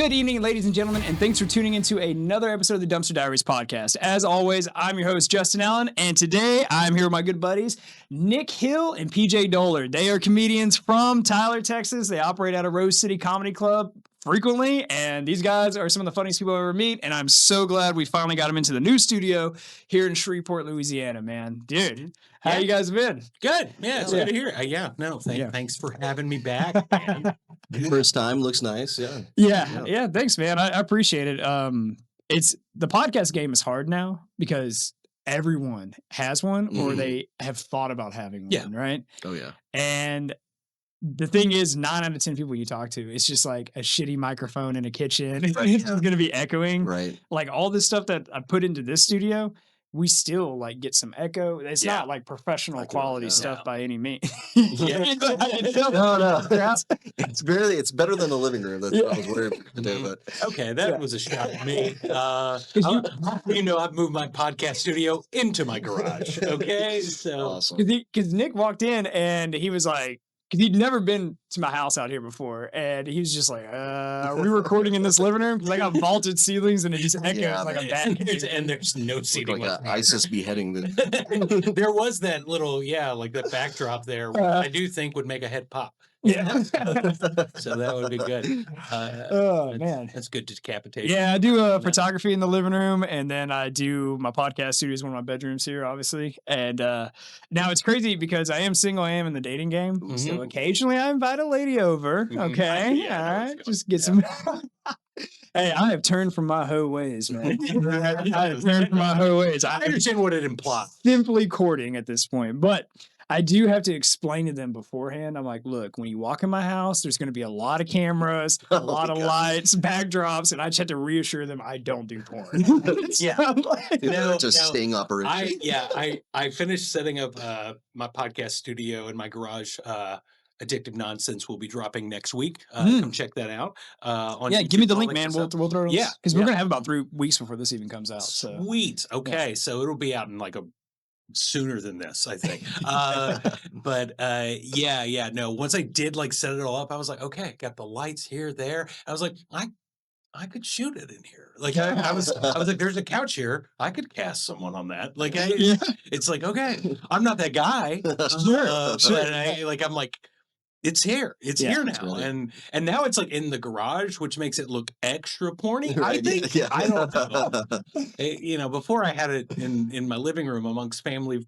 Good evening, ladies and gentlemen, and thanks for tuning into another episode of the Dumpster Diaries Podcast. As always, I'm your host, Justin Allen, and today I'm here with my good buddies, Nick Hill and PJ Dullard. They are comedians from Tyler, Texas. They operate out of Rose City Comedy Club frequently, and these guys are some of the funniest people I ever meet, and I'm so glad we finally got them into the new studio here in Shreveport, Louisiana, man. Dude, how you guys been? Good. Yeah, it's good to hear. Thanks for having me back. First time, looks nice. Yeah. Thanks, man. I appreciate it. It's the podcast game is hard now because everyone has one or they have thought about having one, right? Oh yeah. And the thing is, 9 out of 10 people you talk to, it's just like a shitty microphone in a kitchen. Right, It's going to be echoing. Right. Like all this stuff that I put into this studio, we still like get some echo. It's not like professional quality stuff by any means. No. It's better than the living room. That's what I was worried about today, but Okay, that was a shock to me. I've moved my podcast studio into my garage. Okay, so awesome. Because Nick walked in and he was like, because he'd never been to my house out here before, and he was just like, "Are we recording in this living room? Because I got vaulted ceilings and it just echoes like a bat." And there's no seating. Like an ISIS beheading. There was that little, like the backdrop there, which I do think would make a head pop. Yeah. So that would be good. Man. That's good decapitation. Yeah, I do photography in the living room, and then I do my podcast studio is one of my bedrooms here, obviously. And now it's crazy because I am single, I am in the dating game. So occasionally I invite a lady over. Okay. All right. Just get some. Hey, I have turned from my hoe ways, man. I have turned from my hoe ways. I understand what it implies. Simply courting at this point, but I do have to explain to them beforehand. I'm like, look, when you walk in my house, there's going to be a lot of cameras, a lot of lights, backdrops, and I just have to reassure them I don't do porn. It's a sting operation. I finished setting up my podcast studio in my garage. Addictive Nonsense will be dropping next week. Come check that out. On YouTube, give me the link, man. We'll throw it on. Yeah, because we're going to have about 3 weeks before this even comes out. So. Sweet. Okay, so it'll be out in like sooner than this, I think. No, once I did like set it all up, I was like, okay, got the lights here, there. I was like, I could shoot it in here. Like I was like, there's a couch here. I could cast someone on that. Like it's like, okay, I'm not that guy. But I'm like, it's here. It's here now. Right. And now it's like in the garage, which makes it look extra porny. Right. I think. Yeah. I don't know. Before I had it in my living room amongst family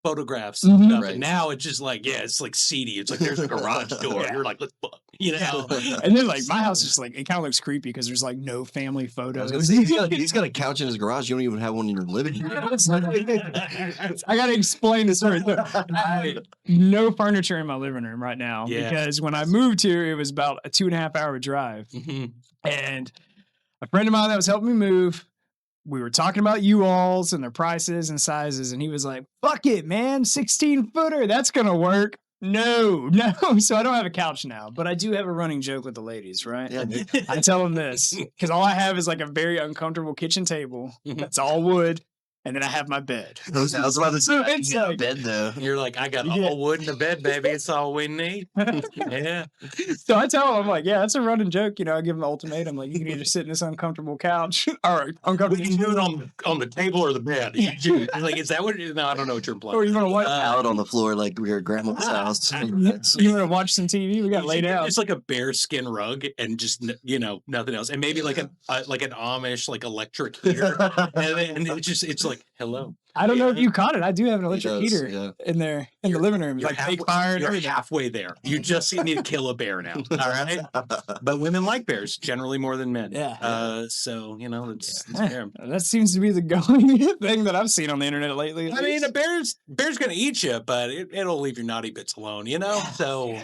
photographs and stuff. Right. And now it's just like, it's like seedy. It's like there's a garage door. You're like, let's fuck. And then like my house is like, it kind of looks creepy because there's like no family photos. He's got a couch in his garage. You don't even have one in your living room. I got to explain this story. No furniture in my living room right now because when I moved here, it was about a 2.5 hour drive. And a friend of mine that was helping me move, we were talking about U-Hauls and their prices and sizes, and he was like, fuck it, man, 16-footer, that's going to work. No. So I don't have a couch now, but I do have a running joke with the ladies, right? Yeah. I tell them this, because all I have is like a very uncomfortable kitchen table. That's all wood. And then I have my bed. I was about to say, it's like, bed though. You're like, I got all wood in the bed, baby. It's all we need. Yeah. So I tell them, I'm like, that's a running joke. I give them the ultimatum. Like, you can either sit in this uncomfortable couch or uncomfortable. You can do it on the table or the bed. Like, is that what it is? No, I don't know what you're implying. Or you want to watch out on the floor like we were at grandma's house. You want to watch some TV? We got laid out. It's like a bear skin rug and just nothing else, and maybe like an Amish like electric heater, and it's like hello. I don't know if you caught it. I do have an electric heater in there in the living room. It's like fake fire and everything. Halfway there. You just need to kill a bear now. All right. But women like bears generally more than men. Yeah. So it's fair. That seems to be the going thing that I've seen on the internet lately. I mean, a bear's gonna eat you, but it'll leave your naughty bits alone. So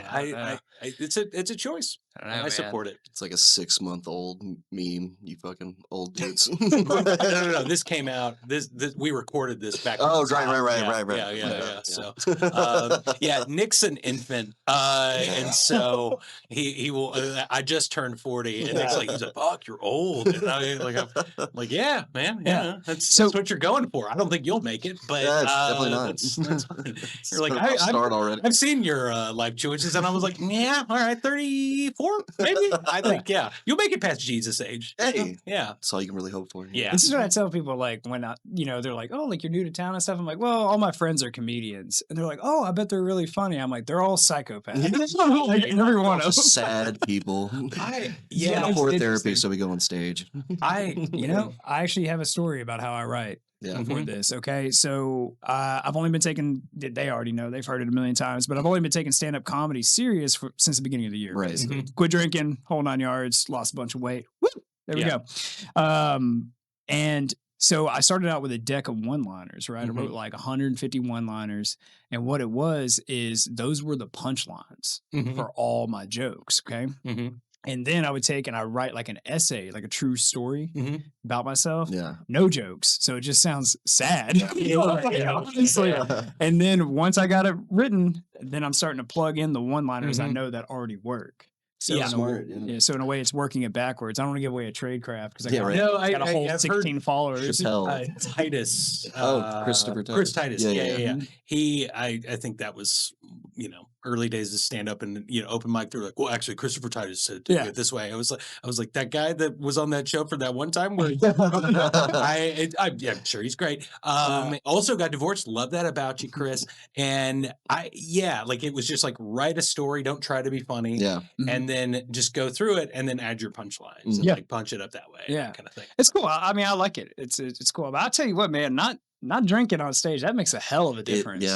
it's a choice. I support it. It's like a 6-month-old meme. You fucking old dudes. No. This came out. This we recorded recorded this back. Oh, in the right. time. Yeah. So, Nick's an infant, and so he will. I just turned 40, and Nick's like, he's like, "Fuck, you're old." And I'm like, "Yeah, man, yeah, that's what you're going for. I don't think you'll make it, but definitely not. That's fine." You're like, start already. I've seen your life choices, and I was like, "Yeah, all right, 34, maybe." I think, yeah, you'll make it past Jesus age. Hey, yeah, that's all you can really hope for. Yeah, this is what I tell people. Like when they're like, "Oh, like you're new to town and stuff." I'm like, "Well, all my friends are comedians," and they're like, "Oh, I bet they're really funny." I'm like, "They're all psychopaths." Like every one of them. Sad people. Yeah, poor therapy, so we go on stage. I actually have a story about how I write. For this. Okay. So I've only been taking, they already know, they've heard it a million times, but I've only been taking stand-up comedy serious since the beginning of the year. Right. Quit drinking, whole 9 yards, lost a bunch of weight. Woo! There we go. And so I started out with a deck of one-liners, right? I wrote like 150 one-liners. And what it was is those were the punchlines for all my jokes. Okay. And then I would take and I write like an essay, like a true story about myself. Yeah. No jokes. So it just sounds sad. Honestly. And then once I got it written, then I'm starting to plug in the one-liners I know that already work. So smart. So in a way, it's working it backwards. I don't want to give away a trade craft because I got a whole 16 followers. Titus. Christopher Titus. Chris Titus. Yeah. He, I think that was, early days of stand up and open mic. They're like, well, actually, Christopher Titus said do it this way. I was like that guy that was on that show for that one time where I'm sure he's great. Also got divorced. Love that about you, Chris. And it was just like write a story. Don't try to be funny. Yeah. And then just go through it and then add your punchlines and like punch it up that way. Yeah. Kind of thing. It's cool. I mean, I like it. It's cool. But I'll tell you what, man, not drinking on stage, that makes a hell of a difference.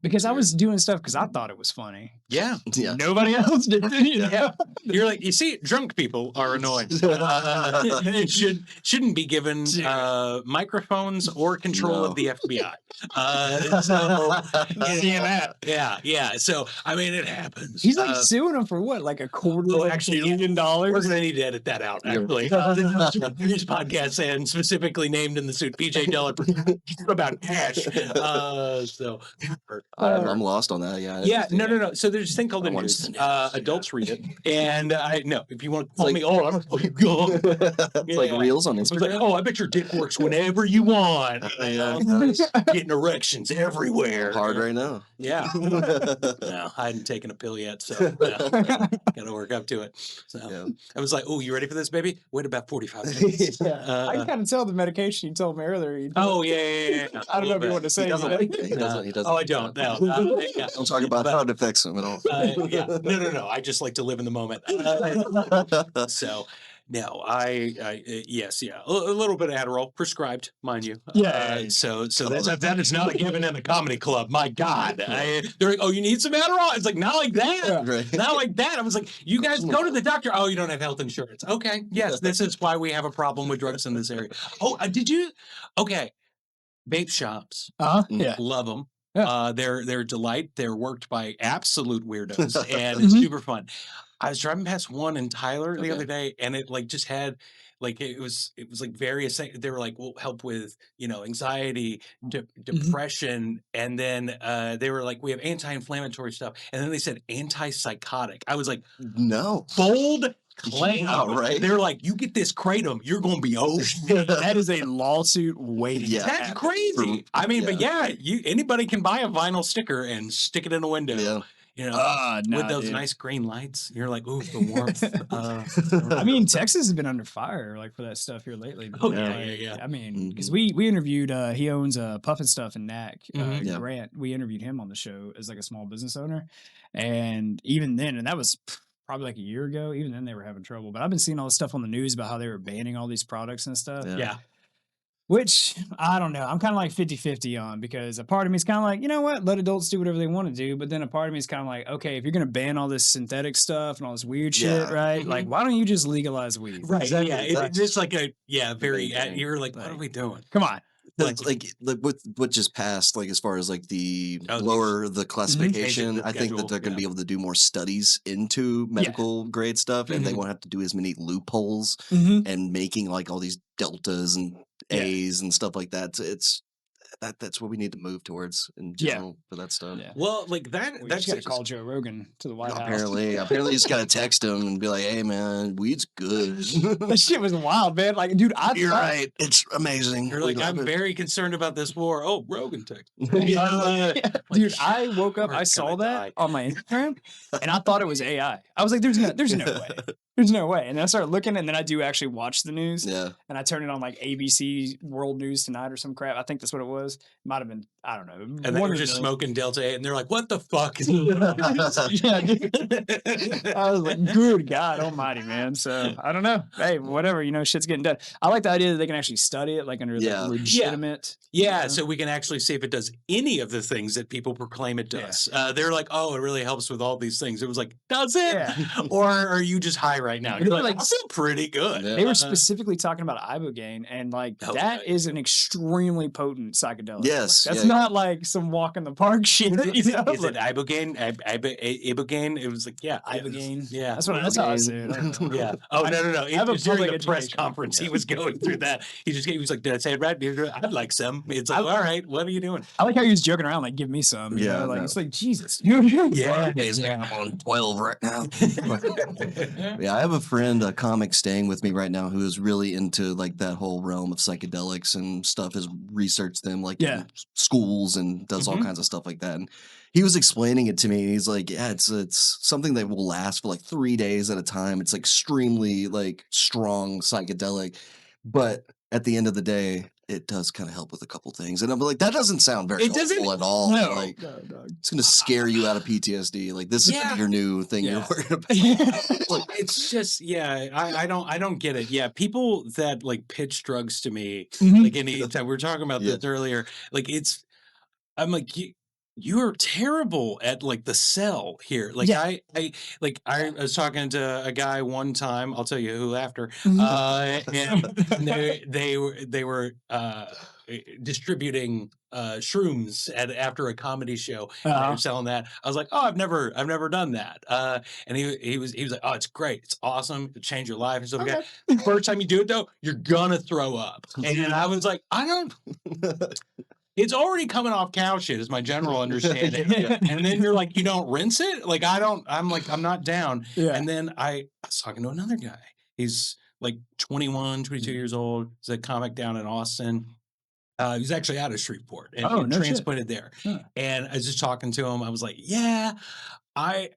Because I was doing stuff because I thought it was funny. Yeah. Nobody else did. You're like, you see, drunk people are annoying. They shouldn't be given microphones or control of the FBI. Yeah. So I mean, it happens. He's like suing them for what, like $250 million? We're gonna need to edit that out. Actually, this podcast and specifically named in the suit, PJ Dullard about cash. I'm lost on that. Yeah. No. So there's this thing called the news. Adults read it, and if you want to call me old, I'm gonna call you It's like reels on Instagram. Like, I bet your dick works whenever you want. Getting erections everywhere. Hard right now. Yeah. No, I hadn't taken a pill yet, so gotta work up to it. So I was like, "Oh, you ready for this, baby? Wait about 45 minutes." I can kind of tell the medication you told me earlier. Yeah. I don't know if you want to say it. He doesn't. Oh, I don't. No. Don't talk about how it affects him at all. No. I just like to live in the moment. So, no, yes, a little bit of Adderall, prescribed, mind you. So that is not a given in a comedy club. My God, they're like, "Oh, you need some Adderall?" It's like, not like that, not like that. I was like, "You guys go to the doctor." "Oh, you don't have health insurance." Okay, yes, this is why we have a problem with drugs in this area. Oh, did you? Okay, vape shops. Love them. Yeah. They're a delight. They're worked by absolute weirdos, and it's super fun. I was driving past one in Tyler the other day, and it like just had like it was like various things. They were like, "We'll help with anxiety, depression," and then they were like, "We have anti-inflammatory stuff," and then they said antipsychotic. I was like, "No, bold claim." Right? They're like, "You get this kratom, you're gonna be That is a lawsuit waiting. That's crazy. I mean, but anybody can buy a vinyl sticker and stick it in a window. With those nice green lights, you're like, "Ooh, the warmth." I mean, Texas has been under fire like for that stuff here lately. Yeah. I mean, because we interviewed, he owns Puff and Stuff in Knack, Grant. We interviewed him on the show as like a small business owner, and even then, and that was probably like a year ago. Even then, they were having trouble. But I've been seeing all this stuff on the news about how they were banning all these products and stuff. Yeah. Which, I don't know. I'm kind of like 50-50 on, because a part of me is kind of like, you know what? Let adults do whatever they want to do. But then a part of me is kind of like, okay, if you're going to ban all this synthetic stuff and all this weird shit, right? Like, why don't you just legalize weed? Right. Exactly. Yeah. It's just like you're like, what are we doing? Come on. Like what just passed, like as far as like the lower the classification, I think that they're going to be able to do more studies into medical grade stuff, and they won't have to do as many loopholes and making like all these deltas and A's and stuff like that. So it's that's what we need to move towards in general for that stuff. Yeah. Well, like that. That's got to call Joe Rogan to the White House. Apparently, you just gotta text him and be like, "Hey, man, weed's good." That shit was wild, man. Like, dude, you're right. It's amazing. You're like, I'm very concerned about this war. Oh, Rogan text. Dude, I woke up, I saw that on my Instagram, and I thought it was AI. I was like, there's no way. There's no way. And then I started looking, and then I do actually watch the news. Yeah. And I turn it on like ABC World News Tonight or some crap. I think that's what it was. Might have been, I don't know. And they were just smoking Delta 8, and they're like, what the fuck? Yeah, dude. I was like, good God almighty, man. So I don't know. Hey, whatever, shit's getting done. I like the idea that they can actually study it like under the legitimate. Yeah, so we can actually see if it does any of the things that people proclaim it does. They're like, oh, it really helps with all these things. It was like, does it? Yeah. Or are you just high right now? You're like, I feel pretty good. They were specifically talking about ibogaine, and like that is an extremely potent psychedelic. Yes. That's not like some walk in the park shit. Is it ibogaine? Ibogaine? It was like, ibogaine. Yeah. That's how I say it. Yeah. Oh, no. It was during a press conference. He was going through that. He was like, did I say it right? I'd like some. It's like, all right, what are you doing? I like how he was joking around, like, give me some. It's like, Jesus. I'm on 12 right now. Yeah, I have a friend, a comic staying with me right now who is really into like that whole realm of psychedelics and stuff, has researched them like in schools and does all kinds of stuff like that. And he was explaining it to me. He's like, yeah, it's something that will last for like 3 days at a time. It's like extremely like strong psychedelic, but at the end of the day, it does kind of help with a couple things. And I'm like, that doesn't sound very helpful at all. No, like, it's going to scare you out of PTSD. Like, this is your new thing you're worried about. Like, it's just, I don't get it. Yeah, people that like pitch drugs to me, like anytime we were talking about this earlier, like I'm like, you're terrible at like the sell here. Like I was talking to a guy one time, I'll tell you who after, and they were distributing shrooms after a comedy show. And they were selling that. I was like, oh, I've never done that. And he was like, oh, it's great, it's awesome, it'll change your life and stuff like that. First time you do it though, you're gonna throw up. And I was like, I don't. It's already coming off cow shit is my general understanding. And then you're like, you don't rinse it? Like, I'm not down. Yeah. And then I was talking to another guy. He's like 21, 22 years old. He's a comic down in Austin. He's actually out of Shreveport and transplanted there. Huh. And I was just talking to him. I was like, yeah, I've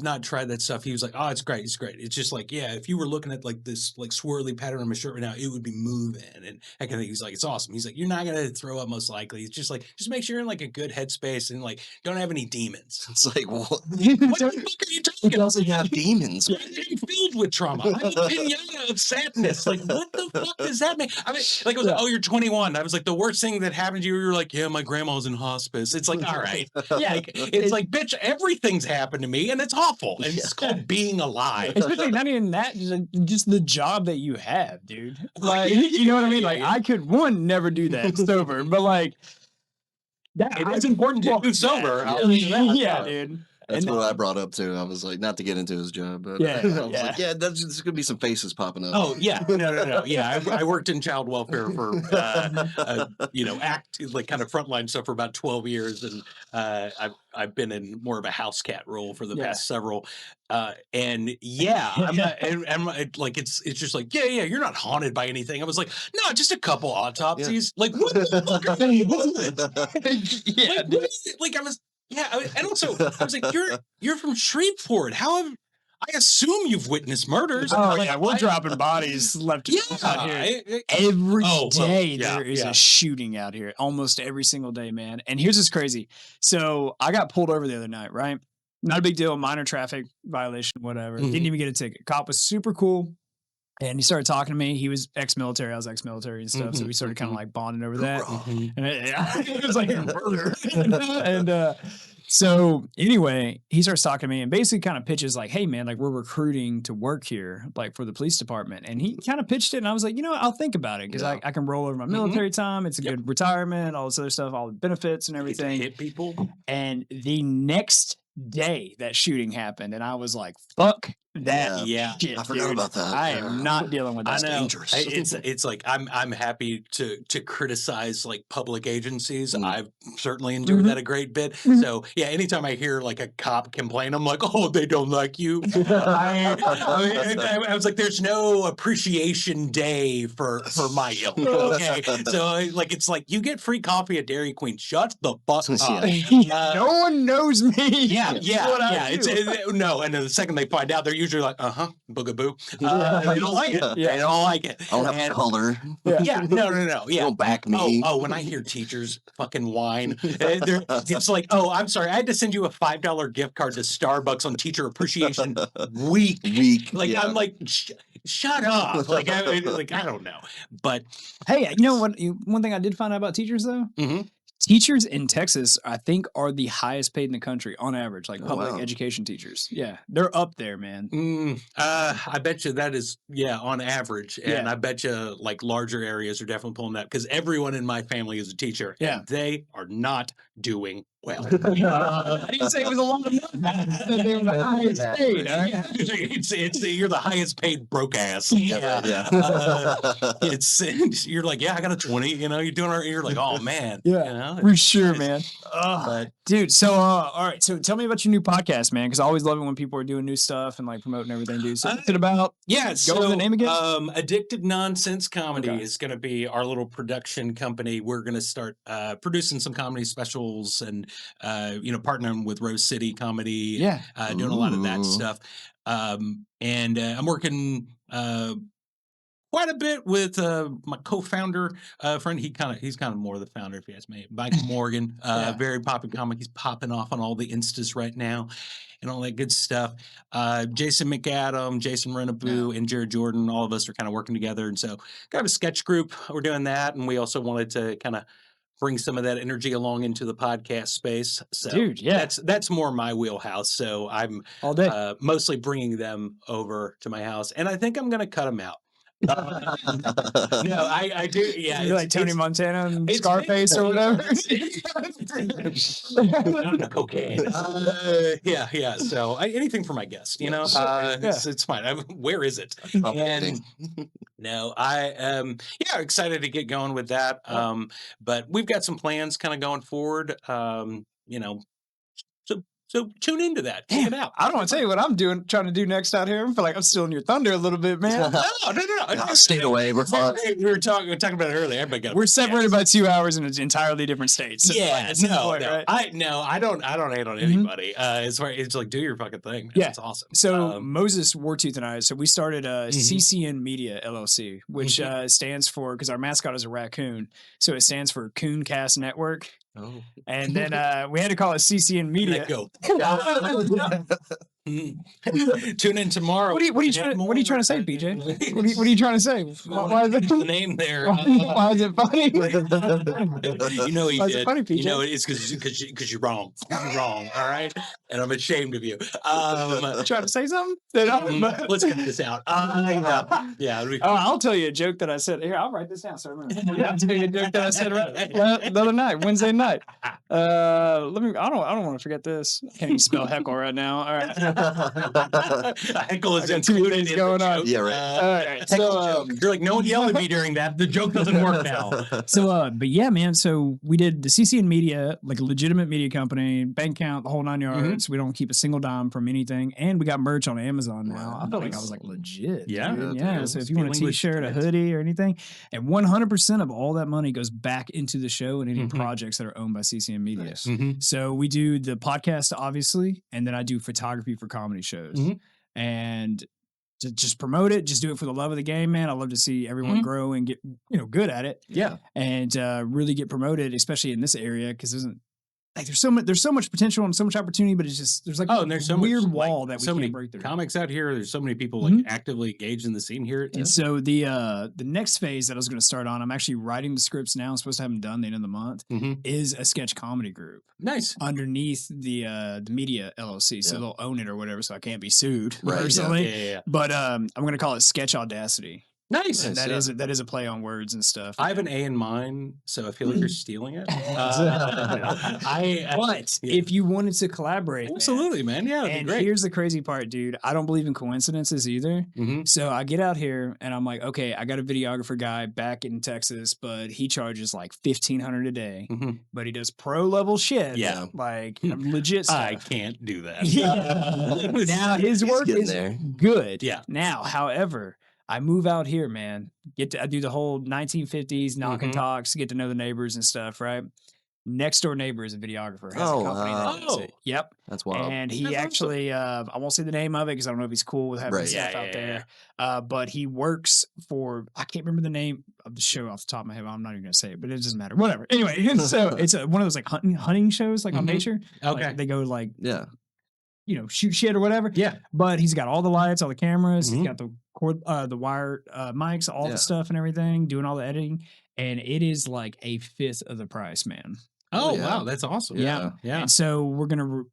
not tried that stuff. He was like, oh, it's great. It's great. It's just like, yeah, if you were looking at like this like swirly pattern on my shirt right now, it would be moving. And that kind of thing. He's like, it's awesome. He's like, you're not going to throw up most likely. It's just like, just make sure you're in like a good headspace and like, don't have any demons. It's like, what the fuck are you talking about? It doesn't have demons. I'm filled with trauma. I'm a pinata of sadness. Like, what the fuck does that mean? I mean, like, it was like, oh, you're 21. I was like, the worst thing that happened to you, you're like, yeah, my grandma's in hospice. It's like, all right. Yeah. It's like, bitch, everything's happened to me and it's awful. And it's called being alive. Especially not even that, just the job that you have, dude. Like, you know what I mean? Like, I could, never do that sober, but like, it is important to do sober. Yeah, dude. That's what I brought up too. I was like, not to get into his job, but I was like, there's gonna be some faces popping up. Oh yeah, no. Yeah, I worked in child welfare for like kind of frontline stuff for about 12 years, and I've been in more of a house cat role for the past several. And I'm not, and like it's just like you're not haunted by anything. I was like, no, just a couple autopsies. Like what the fuck are they doing? Like I was. Yeah, and also I was like, "You're from Shreveport. How have I assume you've witnessed murders?" Oh yeah, we're dropping bodies left out here every day. There is a shooting out here, almost every single day, man. And here's what's crazy. So I got pulled over the other night, right? Not a big deal, minor traffic violation, whatever. Didn't even get a ticket. Cop was super cool. And he started talking to me. He was ex-military. I was ex-military and stuff. So we started kind of like bonding over that. And it was like a murder. And so anyway, he starts talking to me and basically kind of pitches like, hey, man, like we're recruiting to work here, like for the police department. And he kind of pitched it. And I was like, you know what? I'll think about it because I can roll over my military time. It's a good retirement, all this other stuff, all the benefits and everything. Hit people. And the next day that shooting happened and I was like, fuck That shit, I forgot about that. I am not dealing with that. I know. Dangerous. It's like I'm happy to criticize like public agencies. I've certainly enjoyed that a great bit. So yeah, anytime I hear like a cop complain, I'm like, oh, they don't like you. I was like, there's no appreciation day for my ilk. Okay, so like it's like you get free coffee at Dairy Queen. Shut the fuck up. No one knows me. Yeah. No, and then the second they find out, they're usually like, boogaboo. They don't like it. They don't like it. I don't have color. No. Yeah. Don't back me. Oh, when I hear teachers fucking whine, it's like, oh, I'm sorry, I had to send you a $5 gift card to Starbucks on Teacher Appreciation Week. Like I'm like, shut up. Like I don't know. But hey, you know what? One thing I did find out about teachers though. Teachers in Texas, I think, are the highest paid in the country on average, like public education teachers. Yeah, they're up there, man. I bet you that is, on average. And I bet you like larger areas are definitely pulling that because everyone in my family is a teacher. Yeah. And they are not doing well. I didn't say it was a lot of money. They were the highest paid. It's you're the highest paid broke ass. You're like, I got a 20. You're doing. You're like, oh man. Yeah. For sure, man. Dude, so all right. So tell me about your new podcast, man, because I always love it when people are doing new stuff and like promoting everything. Dude, so what's it about? Go over the name again. Addicted Nonsense Comedy is going to be our little production company. We're going to start producing some comedy specials and partnering with Rose City Comedy. Doing a lot of that stuff. And I'm working quite a bit with my co-founder friend. He's kind of more the founder, if you ask me. Michael Morgan, very popular comic. He's popping off on all the Instas right now and all that good stuff. Jason McAdam, Jason Renaboo, and Jared Jordan, all of us are kind of working together. And so got a sketch group. We're doing that. And we also wanted to kind of bring some of that energy along into the podcast space. So dude, that's more my wheelhouse. So I'm all day mostly bringing them over to my house. And I think I'm going to cut them out. No, I do. Yeah, you're like Tony Montana and Scarface or whatever. Cocaine. Yeah. So anything for my guest, it's fine. Where is it? And no, I am excited to get going with that. But we've got some plans kind of going forward. So tune into that. Check it out. I don't want to tell you what I'm trying to do next out here. I feel like I'm stealing your thunder a little bit, man. No. Stay away. We're fine. We were talking about it earlier. We're separated by 2 hours in entirely different states. So right? I don't hate on anybody. It's like do your fucking thing. Man. It's awesome. So Moses Wartooth and I, we started CCN Media LLC, which stands for, because our mascot is a raccoon, so it stands for Cooncast Network. Oh. And then we had to call it CCN Media. Go. Tune in tomorrow. What are you trying to say, BJ? What are you trying to say? Why is it the name there? Why is it funny? Why is it funny, PJ? It's because you're wrong. You're wrong. All right, and I'm ashamed of you. Trying to say something? Let's get this out. I'll tell you a joke that I said. Here, I'll write this down. So I remember. I'll tell you a joke that I said the other night, Wednesday night. I don't want to forget this. I can't even spell heckle right now. All right. Heckle is included in going on. Yeah, right. All right. So you're like, no one yell at me during that. The joke doesn't work now. So, but yeah, man. So we did the CCN Media, like a legitimate media company, bank account, the whole 9 yards. We don't keep a single dime from anything, and we got merch on Amazon now. I felt like I was like legit. Yeah. So if you want a T-shirt, a hoodie, or anything, and 100% of all that money goes back into the show and any projects that are owned by CCN Media. Nice. So we do the podcast, obviously, and then I do photography for comedy shows. And to just promote it, just do it for the love of the game, man. I love to see everyone grow and get good at it. Yeah. And really get promoted, especially in this area, because there's so much potential and so much opportunity, but it's just there's there's so weird much, wall that we so can't break through. Comics out here, there's so many people like actively engaged in the scene here. And so the next phase that I was going to start on, I'm actually writing the scripts now. I'm supposed to have them done the end of the month. Is a sketch comedy group. Nice. Underneath the Media LLC, so they'll own it or whatever, so I can't be sued personally. Yeah. But I'm going to call it Sketch Audacity. Nice. And that is a play on words and stuff. I have an A in mine, so I feel like you're stealing it. But if you wanted to collaborate, absolutely, man. Yeah, and great. Here's the crazy part, dude. I don't believe in coincidences either. So I get out here and I'm like, okay, I got a videographer guy back in Texas, but he charges like $1,500 a day. But he does pro level shit. Yeah, like legit stuff. I can't do that. Now his work is good. Yeah. Now, however, I move out here, man. I do the whole 1950s knock and talks, get to know the neighbors and stuff, right? Next door neighbor is a videographer. Has a company that does it. Yep. That's wild. And he actually, I won't say the name of it because I don't know if he's cool with having stuff out there. But he works for, I can't remember the name of the show off the top of my head. I'm not even going to say it, but it doesn't matter. Whatever. Anyway, so it's one of those like hunting shows like on nature. Okay. Like, they go like, shoot shit or whatever. Yeah. But he's got all the lights, all the cameras. He's got the wire mics, all the stuff and everything, doing all the editing. And it is like a fifth of the price, man. Oh, wow. That's awesome. Yeah. And so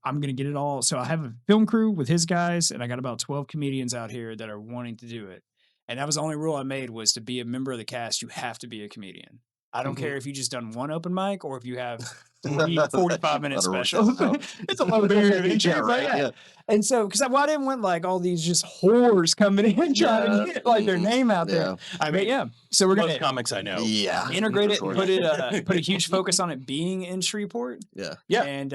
I'm going to get it all. So I have a film crew with his guys, and I got about 12 comedians out here that are wanting to do it. And that was the only rule I made, was to be a member of the cast, you have to be a comedian. I don't care if you just done one open mic or if you have 45-minute specials. It's a low barrier to entry, right? And so, because I didn't want like all these just whores coming in trying to get like their name out there. I mean, so we're gonna comics I know. Integrate it, put a huge focus on it being in Shreveport. And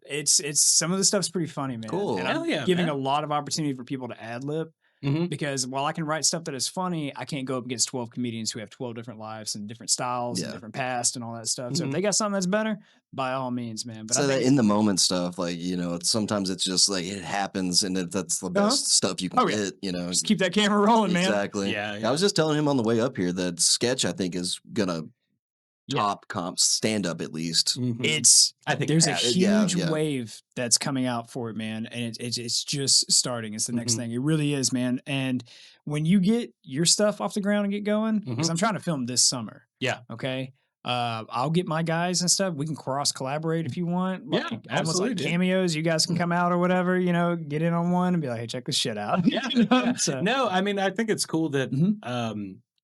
it's some of the stuff's pretty funny, man. Cool. And I'm giving a lot of opportunity for people to ad lib. Because while I can write stuff that is funny, I can't go up against 12 comedians who have 12 different lives and different styles and different past and all that stuff. So if they got something that's better, by all means, man. But so that in the moment stuff, like, sometimes it's just like it happens and that's the best stuff you can get, Just keep that camera rolling, man. Exactly. Yeah. I was just telling him on the way up here that sketch, I think, is gonna top comp stand up at least. I think there's a huge wave that's coming out for it, man, and it's just starting. It's the next thing. It really is, man. And when you get your stuff off the ground and get going, because I'm trying to film this summer. Okay. I'll get my guys and stuff. We can cross collaborate if you want. Like, absolutely. Like cameos. You guys can come out or whatever. Get in on one and be like, hey, check this shit out. So. No, I mean, I think it's cool that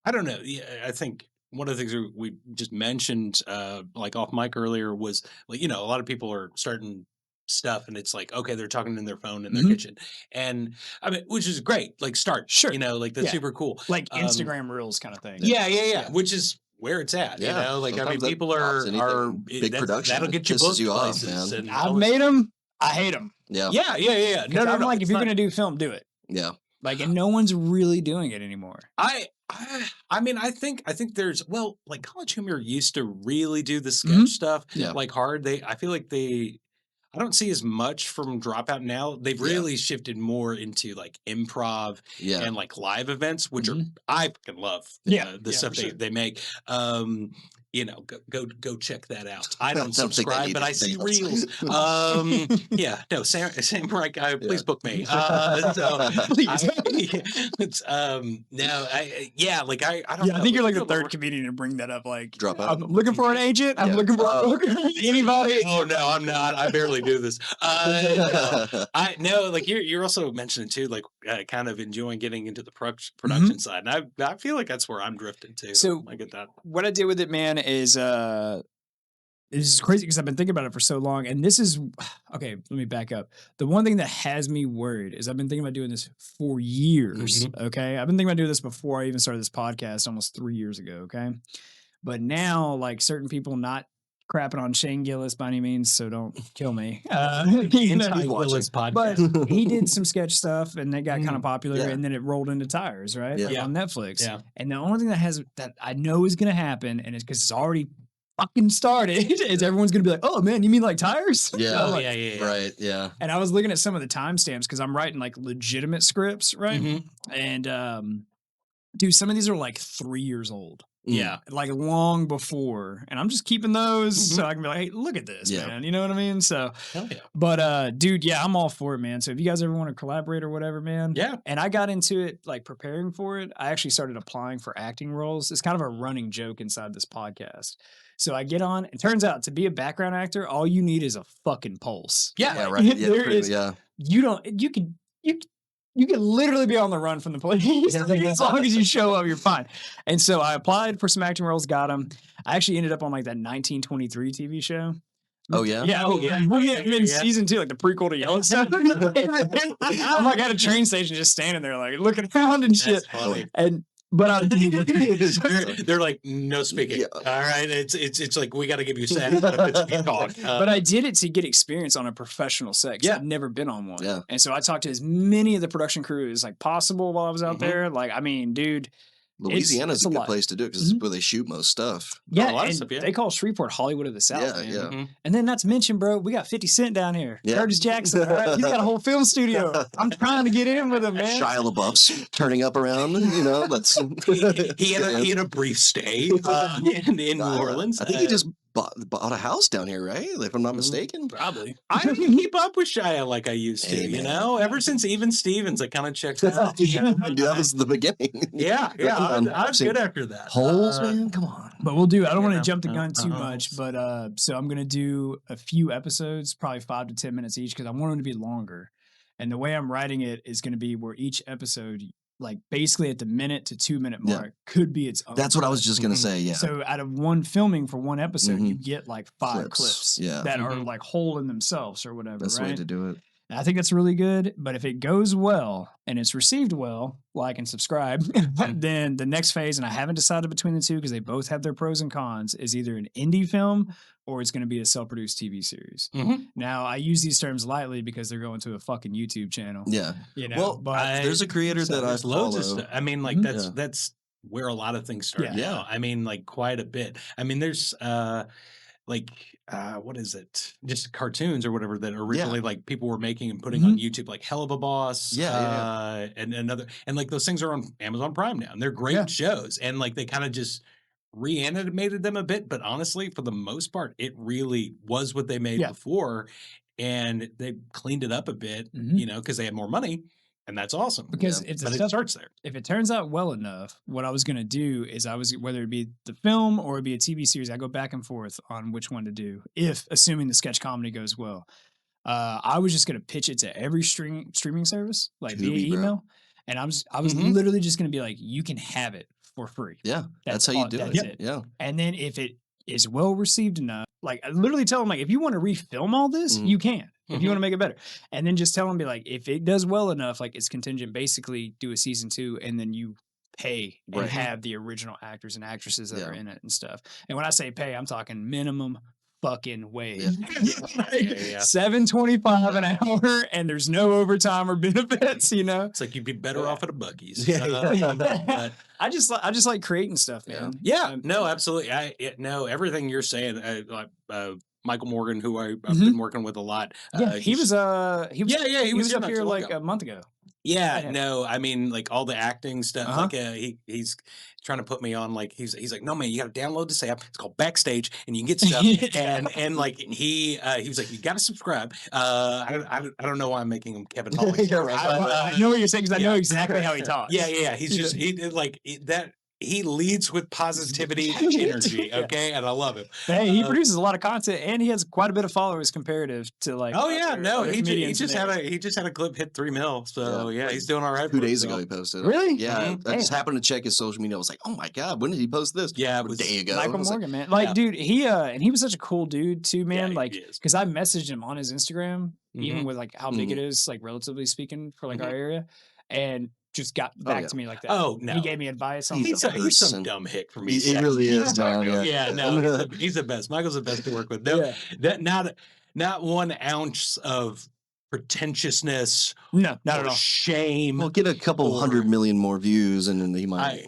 I don't know. I think one of the things we just mentioned, like off mic earlier, was like, a lot of people are starting stuff and it's like, okay, they're talking in their phone in their kitchen. And I mean, which is great. Like start, like that's super cool. Like Instagram Reels kind of thing. Yeah. Which is where it's at, like, I mean, people are big production. That'll get you booked places. And I've made them. I hate them. Yeah. No, I'm like, if you're going to do film, do it. Yeah. Like, and no one's really doing it anymore. I mean, I think there's, like College Humor used to really do the sketch stuff, like hard. I feel like I don't see as much from Dropout now. They've really shifted more into like improv and like live events, which I fucking love. The stuff they make. Go check that out. I don't subscribe, but I see reels. Samurai Guy, please book me. Like I don't know. I think you're like the third comedian to bring that up. Like, Dropout. I'm looking for an agent. I'm looking for anybody. Oh no, I'm not. I barely do this. Like you're also mentioning too, like kind of enjoying getting into the production side, and I feel like that's where I'm drifting to. So I get that. What I did with it, man, is it's crazy because I've been thinking about it for so long, and this is okay. Let me back up. The one thing that has me worried is I've been thinking about doing this for years. Okay, I've been thinking about doing this before I even started this podcast almost 3 years ago. Okay, but now like certain people not crapping on Shane Gillis by any means, so don't kill me. Anti-Gillis podcast. But he did some sketch stuff, and that got kind of popular, and then it rolled into Tires, right? Like on Netflix. Yeah. And the only thing that I know is going to happen, and it's because it's already fucking started, is everyone's going to be like, "Oh man, you mean like Tires?" Yeah. Right. Yeah. And I was looking at some of the timestamps because I'm writing like legitimate scripts, right? And dude, some of these are like 3 years old. Yeah. Like long before. And I'm just keeping those so I can be like, hey, look at this, man. You know what I mean? So, but dude, I'm all for it, man. So if you guys ever want to collaborate or whatever, man. Yeah. And I got into it, like preparing for it. I actually started applying for acting roles. It's kind of a running joke inside this podcast. So I get on. It turns out to be a background actor, all you need is a fucking pulse. Yeah. Right. You you can literally be on the run from the police. As long as you show up, you're fine. And so I applied for some acting roles, got them. I actually ended up on like that 1923 TV show. Oh yeah, yeah. I'm in season 2, like the prequel to Yellowstone. I'm like at a train station, just standing there, like looking around and shit. But they're like, no speaking. Yeah. All right, it's like we got to give you sound. But I did it to get experience on a professional set. Yeah, I'd never been on one. Yeah, and so I talked to as many of the production crew as like possible while I was out there. Like, I mean, dude. Louisiana's a good place to do it because it's where they shoot most stuff. Yeah, they call Shreveport Hollywood of the South. Man. And then not to mention, bro, we got 50 Cent down here. Yeah. Curtis Jackson, he's got a whole film studio. I'm trying to get in with him, man. Shia LaBeouf's turning up around. That's he had a brief stay in New Orleans. I think he just bought a house down here, right? If I'm not mistaken. Probably. I don't keep up with Shia like I used to, Ever since Even Stevens, I kind of checked out. That was the beginning. Yeah. I was good after that. Holes, man, come on. But we'll do. I don't want to jump the gun too much, but so I'm gonna do a few episodes, probably 5 to 10 minutes each, because I want them to be longer. And the way I'm writing it is gonna be where each episode, like basically at the minute to 2 minute mark, could be its own. That's what I was just gonna say. Yeah. So out of one filming for one episode, you get like 5 clips that are like whole in themselves or whatever. That's the way to do it. And I think that's really good. But if it goes well and it's received well, like and subscribe, then the next phase, and I haven't decided between the two because they both have their pros and cons, is either an indie film or it's going to be a self-produced TV series. Now, I use these terms lightly because they're going to a fucking YouTube channel. Yeah. Well, but there's a creator that I follow. Loads of stuff. I mean, like that's where a lot of things start now. I mean, like quite a bit. I mean, there's what is it? Just cartoons or whatever that originally like people were making and putting on YouTube, like Hell of a Boss, and another, and like those things are on Amazon Prime now, and they're great shows, and like they kind of just reanimated them a bit, but honestly, for the most part, it really was what they made before, and they cleaned it up a bit, because they had more money. And that's awesome. Because it starts there. If it turns out well enough, what I was going to do is whether it be the film or it be a TV series, I go back and forth on which one to do, assuming the sketch comedy goes well. I was just going to pitch it to every streaming service, like via email. And I was literally just going to be like, you can have it for free. Yeah. That's how you do it. Yeah. And then if it is well received enough, like I literally tell them, like, if you want to refilm all this, you can. If you want to make it better. And then just tell them, be like, if it does well enough, like it's contingent, basically do a season 2 and then you pay and have the original actors and actresses that are in it and stuff. And when I say pay, I'm talking minimum fucking wage. $7.25 an hour and there's no overtime or benefits, It's like you'd be better off at a Buc-ee's. But I just like creating stuff, man. Yeah. No, absolutely. Everything you're saying, Michael Morgan, who I've been working with a lot. He was up here like a month ago. Yeah, no, I mean, like all the acting stuff. Like he's trying to put me on. Like he's like, no man, you got to download this app. It's called Backstage, and you can get stuff. and like he was like, you got to subscribe. I don't know why I'm making him Kevin Holly. I know what you're saying because I know exactly how he talks. Yeah. He's just that. He leads with positivity and energy, okay? And I love him. Hey, he produces a lot of content, and he has quite a bit of followers comparative to like. Oh yeah, no, he just had a clip hit 3 mil, so yeah, he's doing all right. 2 days ago he posted it. Really? Yeah, I just happened to check his social media. I was like, oh my god, when did he post this? Yeah, it a was day ago. Michael Morgan, man. Like, dude, he was such a cool dude too, man. Like, because I messaged him on his Instagram, even with like how big it is, like relatively speaking, for like our area, and just got back to me like that. Oh no, he gave me advice on. He's some dumb hick for me. He really is. He's the best. Michael's the best to work with. That not 1 ounce of pretentiousness. No, not at all. Shame. Well, get a couple 100 million more views, and then he might.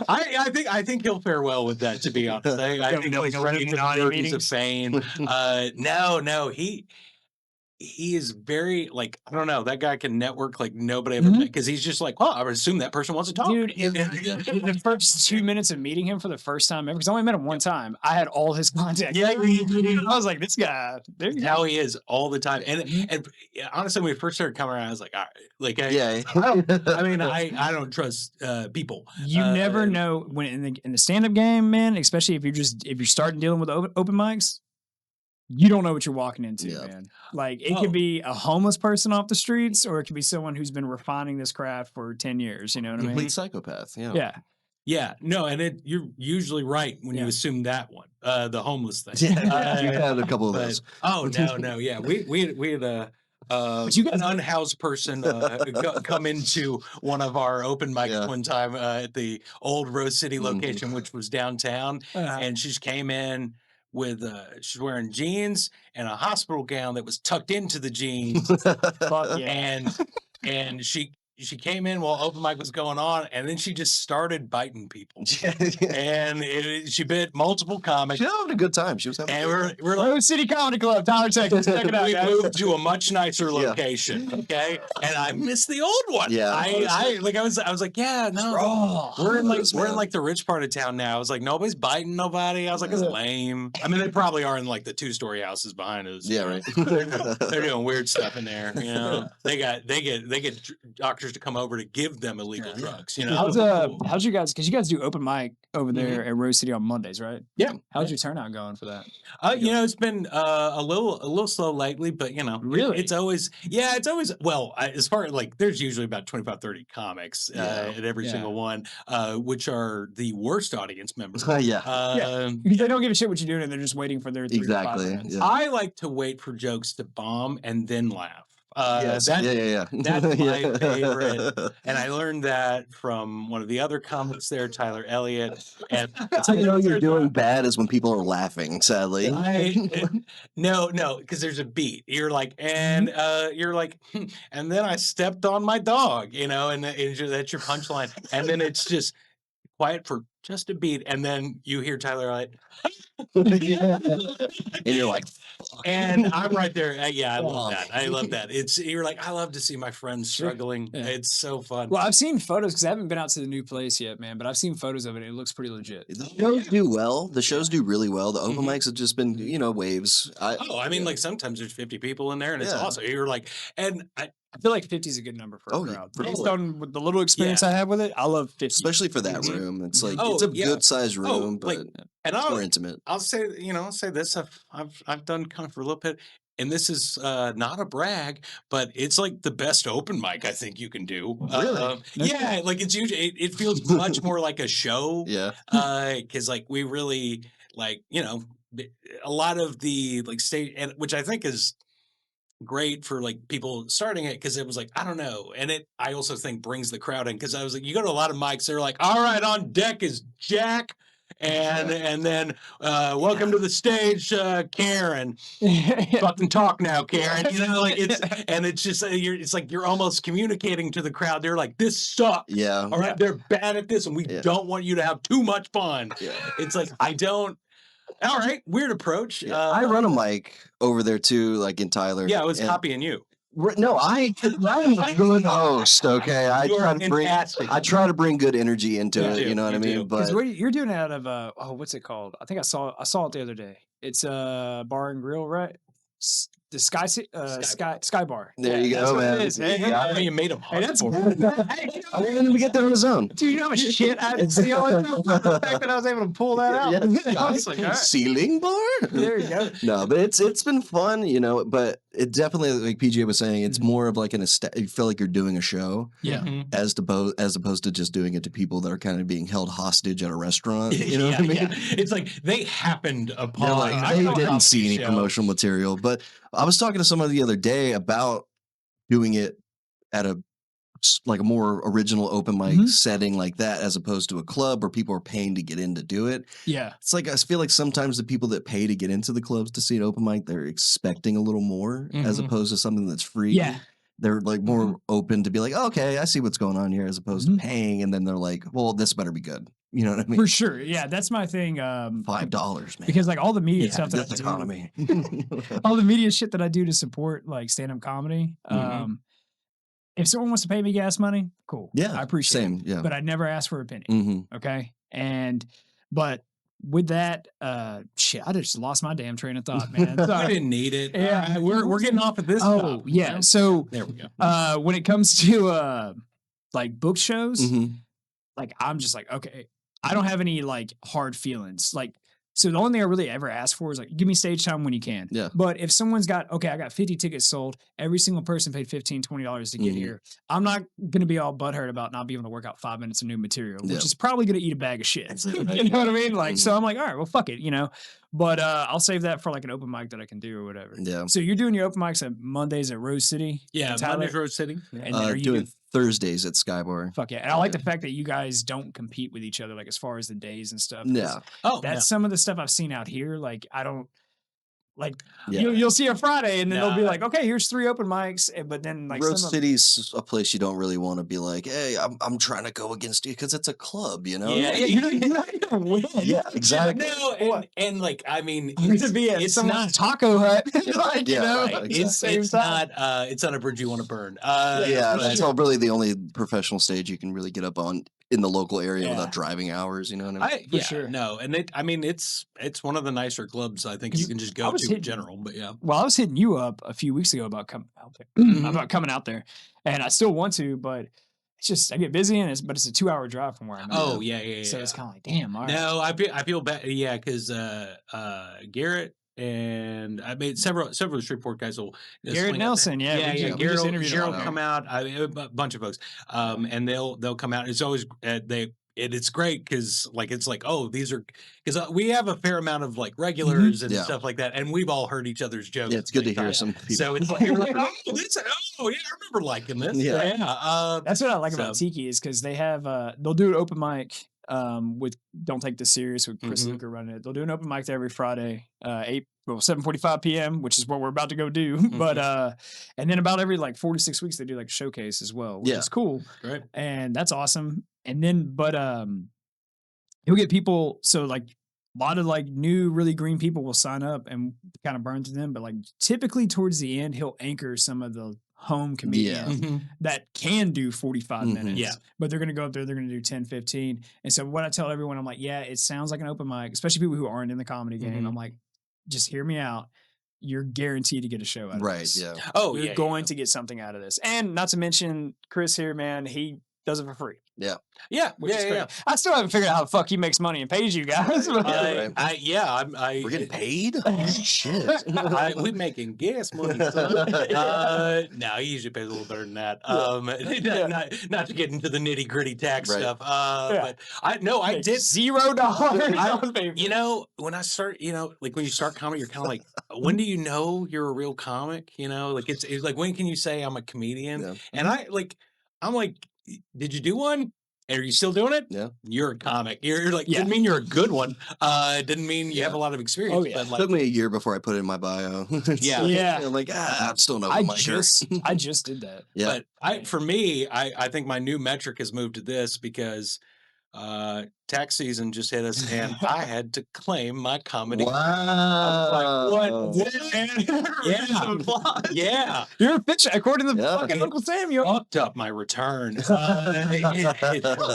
I think he'll fare well with that. To be honest, I think he's running the meetings of fame. No, he is very, like, I don't know, that guy can network like nobody ever met, because he's just like, well, I would assume that person wants to talk. Dude, in the first 2 minutes of meeting him for the first time ever, because I only met him one time, I had all his contact. I was like, this guy, how he is all the time. And honestly, when we first started coming around, I was like, all right, like, I don't trust people. You never know when in the stand-up game, man, especially if you're starting dealing with open mics. you don't know what you're walking into, man. Like it could be a homeless person off the streets, or it could be someone who's been refining this craft for 10 years. You know what I mean? Complete psychopath. Yeah. Yeah. Yeah, no, and you're usually right when you assume that one, the homeless thing. Yeah, you had a couple of those. Oh no, yeah, we had an unhoused person come into one of our open mics one time at the old Rose City location, which was downtown, and she just came in with she's wearing jeans and a hospital gown that was tucked into the jeans. Fuck yeah. And she came in while open mic was going on, and then she just started biting people. And she bit multiple comics. She was having a good time. She was having. And we're like, Rose City Comedy Club, Tyler, Texas. Check it out. We moved to a much nicer location. Okay, and I missed the old one. Yeah, I was like, yeah, no, we're in like the rich part of town now. I was like, nobody's biting nobody. I was like, it's lame. I mean, they probably are in like the 2-story houses behind us. Yeah, right. They're doing weird stuff in there. You know, they get doctors to come over to give them illegal drugs. You know, how's you guys? Because you guys do open mic over there at Rose City on Mondays, right? Yeah. How's your turnout going for that? You know, it's been a little slow lately, but you know, really, it's always well, as far as like, there's usually about 25, 30 comics at every single one, which are the worst audience members. They don't give a shit what you're doing, and they're just waiting for their 3 to 5 minutes. I like to wait for jokes to bomb and then laugh. That's my favorite, and I learned that from one of the other comics there, Tyler Elliott. And that's how you know you're doing bad, is when people are laughing. Sadly, no, because there's a beat. You're like, and you're like, and then I stepped on my dog, you know, and that's your punchline, and then it's just quiet for just a beat, and then you hear Tyler Elliott, and you're like. And I'm right there. I love that. I love that. You're like, I love to see my friends struggling. Yeah. It's so fun. Well, I've seen photos because I haven't been out to the new place yet, man. But I've seen photos of it. And it looks pretty legit. The shows do well. The shows do really well. The open mics have just been, waves. I mean, like sometimes there's 50 people in there, and it's awesome. You're like, and I feel like 50 is a good number for a crowd. Based on the little experience I have with it, I love 50. Especially for that room. It's like it's a good sized room, but and it's more intimate. I'll say this. I've done kind of for a little bit, and this is not a brag, but it's like the best open mic I think you can do. Really? Like it's usually it feels much more like a show. Yeah. Because like we really like a lot of the like stage, and which I think is great for like people starting it, because it was like, I don't know, and I also think brings the crowd in, because I was like, you go to a lot of mics, they're like, all right, on deck is Jack, and then welcome to the stage, Karen. Fucking talk now, Karen. Like it's just it's like you're almost communicating to the crowd. They're like, this sucks. Yeah. All right, they're bad at this, and we don't want you to have too much fun. Yeah. It's like all right, weird approach. Yeah. I run a mic over there too, like in Tyler. Yeah, I was copying you. No, I'm a good host. Okay, I try to bring good energy into it. You know what I mean? But you're doing it out of what's it called? I think I saw it the other day. It's a bar and grill, right? The Sky Bar. There you go, man. You made him hot. I wanted him to get there on his own. Dude, you know how much shit I see all the fact that I was able to pull that out. I was like, right. Ceiling bar? There you go. No, but it's been fun, but it definitely, like PJ was saying, it's more of like you feel like you're doing a show. Yeah. As opposed to just doing it to people that are kind of being held hostage at a restaurant. You know what I mean? Yeah. It's like they happened upon. They didn't see any promotional material, but I was talking to somebody the other day about doing it at a more original open mic setting like that, as opposed to a club where people are paying to get in to do it. Yeah. It's like, I feel like sometimes the people that pay to get into the clubs to see an open mic, they're expecting a little more as opposed to something that's free. Yeah. They're like more open to be like, oh, okay, I see what's going on here, as opposed to paying. And then they're like, well, this better be good. You know what I mean? For sure. Yeah. That's my thing. $5, man. Because like all the media stuff that I economy. All the media shit that I do to support like stand-up comedy. If someone wants to pay me gas money, cool. Yeah. I appreciate it. Yeah. But I never ask for a penny. Okay. But with that, I just lost my damn train of thought, man. So, I didn't need it. Yeah. We're getting off of this. Oh, yeah. So there we go. When it comes to like book shows, like I'm just like, okay, I don't have any like hard feelings. Like So the only thing I really ever ask for is like, give me stage time when you can. Yeah. But if someone's got, okay, I got 50 tickets sold, every single person paid $15, $20 to get here. I'm not going to be all butthurt about not being able to work out 5 minutes of new material, which is probably going to eat a bag of shit. You know what I mean? Like, so I'm like, all right, well, fuck it, you know, but I'll save that for like an open mic that I can do or whatever. Yeah. So you're doing your open mics at Mondays at Rose City? Yeah, Mondays Rose City. And then are you doing Thursdays at Skybar. Fuck yeah. And I like the fact that you guys don't compete with each other, like as far as the days and stuff. Yeah. That's some of the stuff I've seen out here. Like, I don't, like, you'll see a Friday and then they'll be like, okay, here's 3 open mics. But then, like, Rose City's a place you don't really want to be like, hey, I'm trying to go against you because it's a club, you know? Yeah, you're not going to win. Yeah, exactly. No, and like, I mean, it's someone's taco hut. Like, you know, exactly. it's not a bridge you want to burn. That's all really the only professional stage you can really get up on in the local area without driving hours, you know what I mean? For sure. No, and it's one of the nicer clubs I think you can just go to in general. But yeah. Well, I was hitting you up a few weeks ago about coming out there. About coming out there, and I still want to, but it's just I get busy and it's a 2-hour drive from where I'm at. Oh yeah. So it's kind of like, damn. All right. No, I feel bad. Yeah, because Garrett. And I made several Streetport guys will Garrett Nelson, Garrett will come out. A bunch of folks, and they'll come out. It's always it's great because like it's like, oh, these are because we have a fair amount of like regulars and stuff like that, and we've all heard each other's jokes. Yeah, it's good to hear some people. So it's like, you're like, I remember liking this. Yeah. That's what I like about Tiki is because they have they'll do an open mic with Don't Take This Serious with Chris Luker running it. They'll do an open mic there every Friday, 7:45 p.m., which is what we're about to go do. But and then about every like 4 to 6 weeks they do like a showcase as well, which is cool. Right. And that's awesome. And then he'll get people, so like a lot of like new really green people will sign up and kind of burn to them, but like typically towards the end he'll anchor some of the home comedians that can do 45 minutes, but they're going to go up there, they're going to do 10, 15. And so what I tell everyone, I'm like, yeah, it sounds like an open mic, especially people who aren't in the comedy game. I'm like, just hear me out. You're guaranteed to get a show out of this. Right, yeah. Oh, you're going to get something out of this. And not to mention Chris here, man, he does it for free. Yeah. Yeah. Which is great. I still haven't figured out how the fuck he makes money and pays you guys. We're getting paid? Shit. We're making gas money. No, he usually pays a little better than that. Not to get into the nitty gritty tax stuff. But I did $0. You know, when I start, like when you start comedy, you're kind of like, when do you know you're a real comic? You know, like it's like, when can you say I'm a comedian? Yeah. And I'm like, did you do one? Are you still doing it? Yeah. You're a comic. You're like, didn't mean you're a good one. Didn't mean you have a lot of experience. Oh, yeah. But it took me a year before I put it in my bio. I'm like, I'm still no I just did that. Yeah. But for me, I think my new metric has moved to this because tax season just hit us and I had to claim my comedy. Wow. Like, what? Yeah. You're a bitch. According to fucking Uncle Samuel. Fucked up my return. It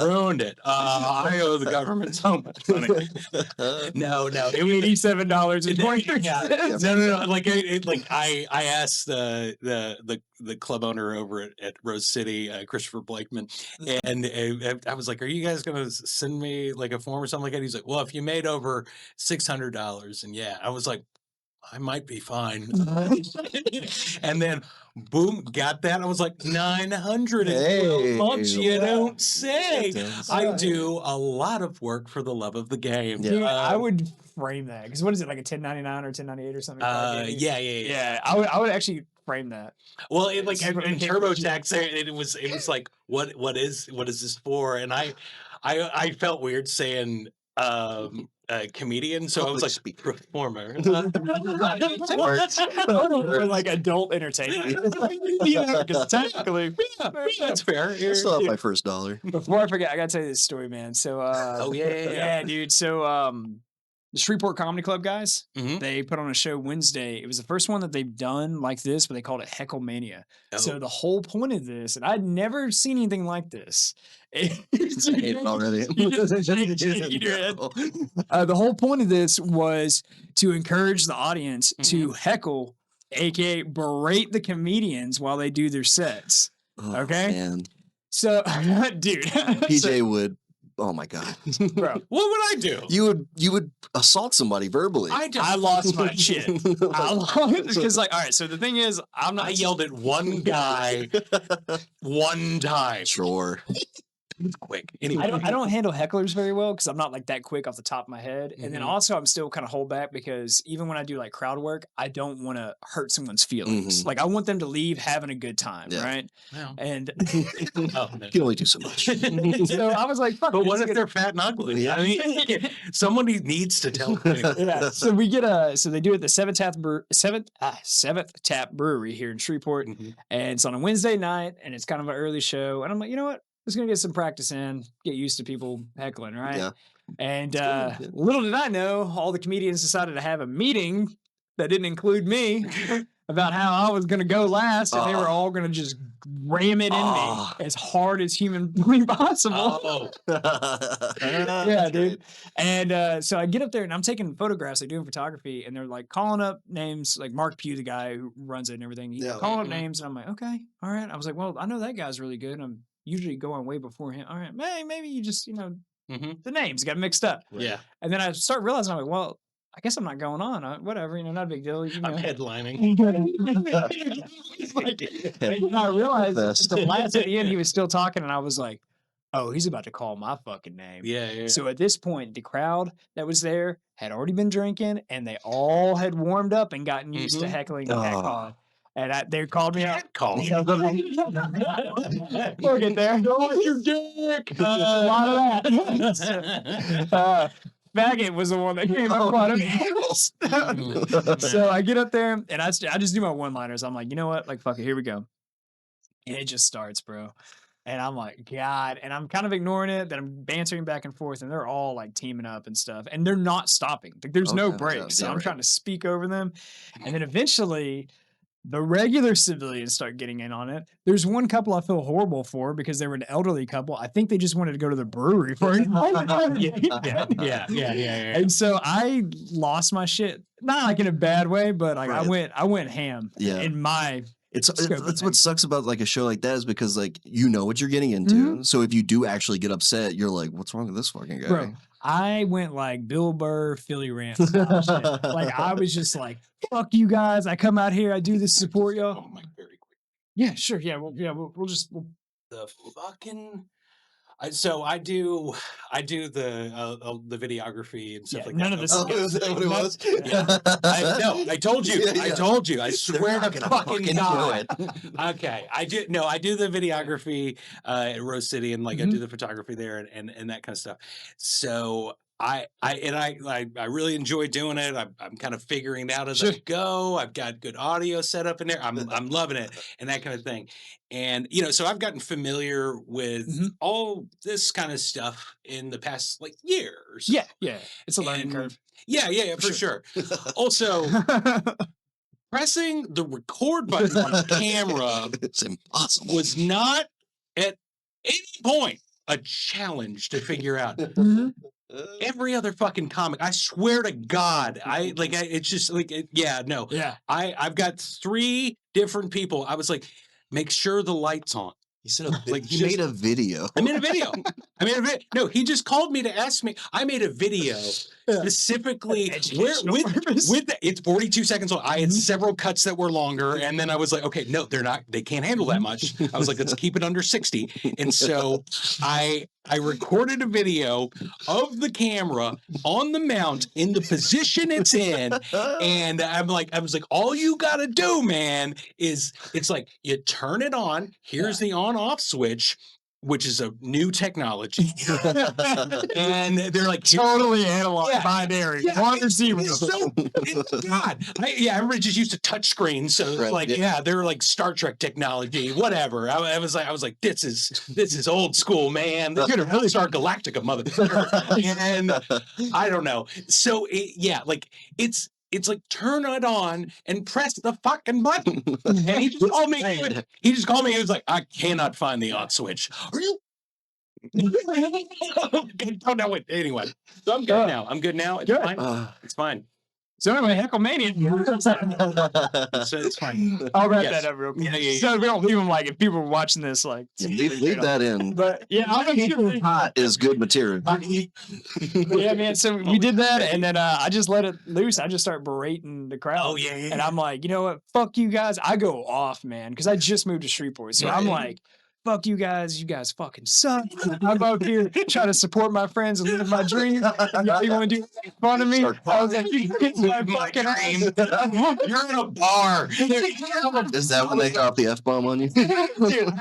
ruined it. I owe the government so much money. No. $87.23. No. Like I asked the club owner over at Rose City, Christopher Blakeman, and I was like, "Are you guys gonna send me like a form or something like that?" He's like, "Well, if you made over $600," and I was like, I might be fine. And then boom, got that. I was like, 912 months. You don't say. I do a lot of work for the love of the game. Yeah. I would frame that because what is it, like a 1099 or 1098 or something? Yeah. I would actually frame that. Well, in TurboTax, it was like, what is this for? And I felt weird saying comedian, so I was like performer. Or like adult entertainment. Technically, that's fair. I still have my first dollar. Before I forget, I gotta tell you this story, man. So dude. So the Shreveport Comedy Club guys, they put on a show Wednesday. It was the first one that they've done like this, but they called it Hecklemania. So the whole point of this, and I'd never seen anything like this. Already. The whole point of this was to encourage the audience to heckle, aka berate the comedians while they do their sets. Okay, man. So, dude, PJ would Oh my god, bro. What would I do? You would assault somebody verbally. I lost my shit. I lost because all right. So the thing is, I yelled at one guy one time. Sure. It's quick. Anyway. I don't handle hecklers very well because I'm not like that quick off the top of my head. And then also I'm still kind of hold back because even when I do like crowd work, I don't want to hurt someone's feelings. Like I want them to leave having a good time, right? Well. And you can only do so much. so I was like, fuck. But what if they're fat and ugly? Yeah. I mean, somebody needs to tell them. Yeah. So we get so they do it at the Seventh Tap Brewery here in Shreveport, and it's on a Wednesday night, and it's kind of an early show. And I'm like, you know what? Just gonna get some practice in, get used to people heckling, right? Yeah. And little did I know, all the comedians decided to have a meeting that didn't include me about how I was gonna go last, and they were all gonna just ram it in me as hard as humanly possible. Yeah, dude. And so I get up there and I'm taking photographs, like doing photography, and they're like calling up names, like Mark Pugh, the guy who runs it and everything. He's calling up names, and I'm like, okay, all right. I was like, well, I know that guy's really good. I'm usually going way before him. All right, maybe you just, the names got mixed up. Yeah. And then I start realizing, I'm like, well, I guess I'm not going on. Whatever, not a big deal. I'm headlining. And I realized the last at the end, he was still talking, and I was like, oh, he's about to call my fucking name. Yeah. So at this point, the crowd that was there had already been drinking, and they all had warmed up and gotten used to heckling and heckling. And they called me out. Call me. We'll get there. Oh, you dick. A lot of that. Faggot was the one that came up on him. So I get up there and I just do my one-liners. I'm like, you know what? Like, fuck it. Here we go. And it just starts, bro. And I'm like, God. And I'm kind of ignoring it. Then I'm bantering back and forth. And they're all like teaming up and stuff. And they're not stopping. Like, there's no breaks. So I'm trying to speak over them. And then eventually, the regular civilians start getting in on it. There's one couple I feel horrible for because they were an elderly couple. I think they just wanted to go to the brewery for it. Yeah. And so I lost my shit. Not like in a bad way, but like I went ham in my It's what sucks about like a show like that is because like you know what you're getting into. So if you do actually get upset, you're like, what's wrong with this fucking guy? Bro, I went like Bill Burr, Philly Rant style shit. Like I was just like, fuck you guys. I come out here, I do this to support y'all. Oh my, very quick. Yeah, sure. Yeah, we'll the fucking. So I do the videography and stuff like none that. of this. Oh, is that what it was? I told you. Yeah. I told you. I swear to fucking God. do it. Okay. I do the videography at Rose City and like I do the photography there and that kind of stuff. So I really enjoy doing it. I'm kind of figuring it out as I go. I've got good audio set up in there. I'm loving it and that kind of thing. And so I've gotten familiar with all this kind of stuff in the past like years. Yeah. It's a learning curve. Yeah, for sure. Also, pressing the record button on a camera it's impossible. was not at any point a challenge to figure out. Every other fucking comic, I swear to God, it's just like, I've got 3 different people. I was like, make sure the light's on. He said, he made a video. I made a video. No, he just called me to ask me. I made a video specifically it's 42 seconds long. I had several cuts that were longer, and then I was like, okay, no, they can't handle that much. I was like, let's keep it under 60. And so I recorded a video of the camera on the mount in the position it's in. And I was like, all you gotta do, man, is it's like you turn it on. Here's the on-off switch, which is a new technology. And they're like totally analog binary. One or zero. God. Everybody just used a touch screen. So they're like Star Trek technology, whatever. I was like, this is old school, man. They're gonna really start Galactica, motherfucker. And I don't know. So it's like turn it on and press the fucking button. And he just called me. He was like, I cannot find the on switch. Are you? Oh no! Wait. Anyway, so I'm good now. It's fine. It's fine. So anyway, Hecklemania. So it's fine. I'll wrap that up real quick. Yeah. So we don't leave them like if people are watching this like leave that in. But yeah, I'll make sure hot is good material. yeah, man. So we did that, and then I just let it loose. I just start berating the crowd. Oh yeah. And I'm like, you know what? Fuck you guys. I go off, man, because I just moved to Shreveport. So I'm like, fuck you guys. You guys fucking suck. I'm out here trying to support my friends and live my dream. You want to do fun of me? I was like, you hit my fucking dream. You're in a bar. Is that when they drop the F-bomb on you? Dude,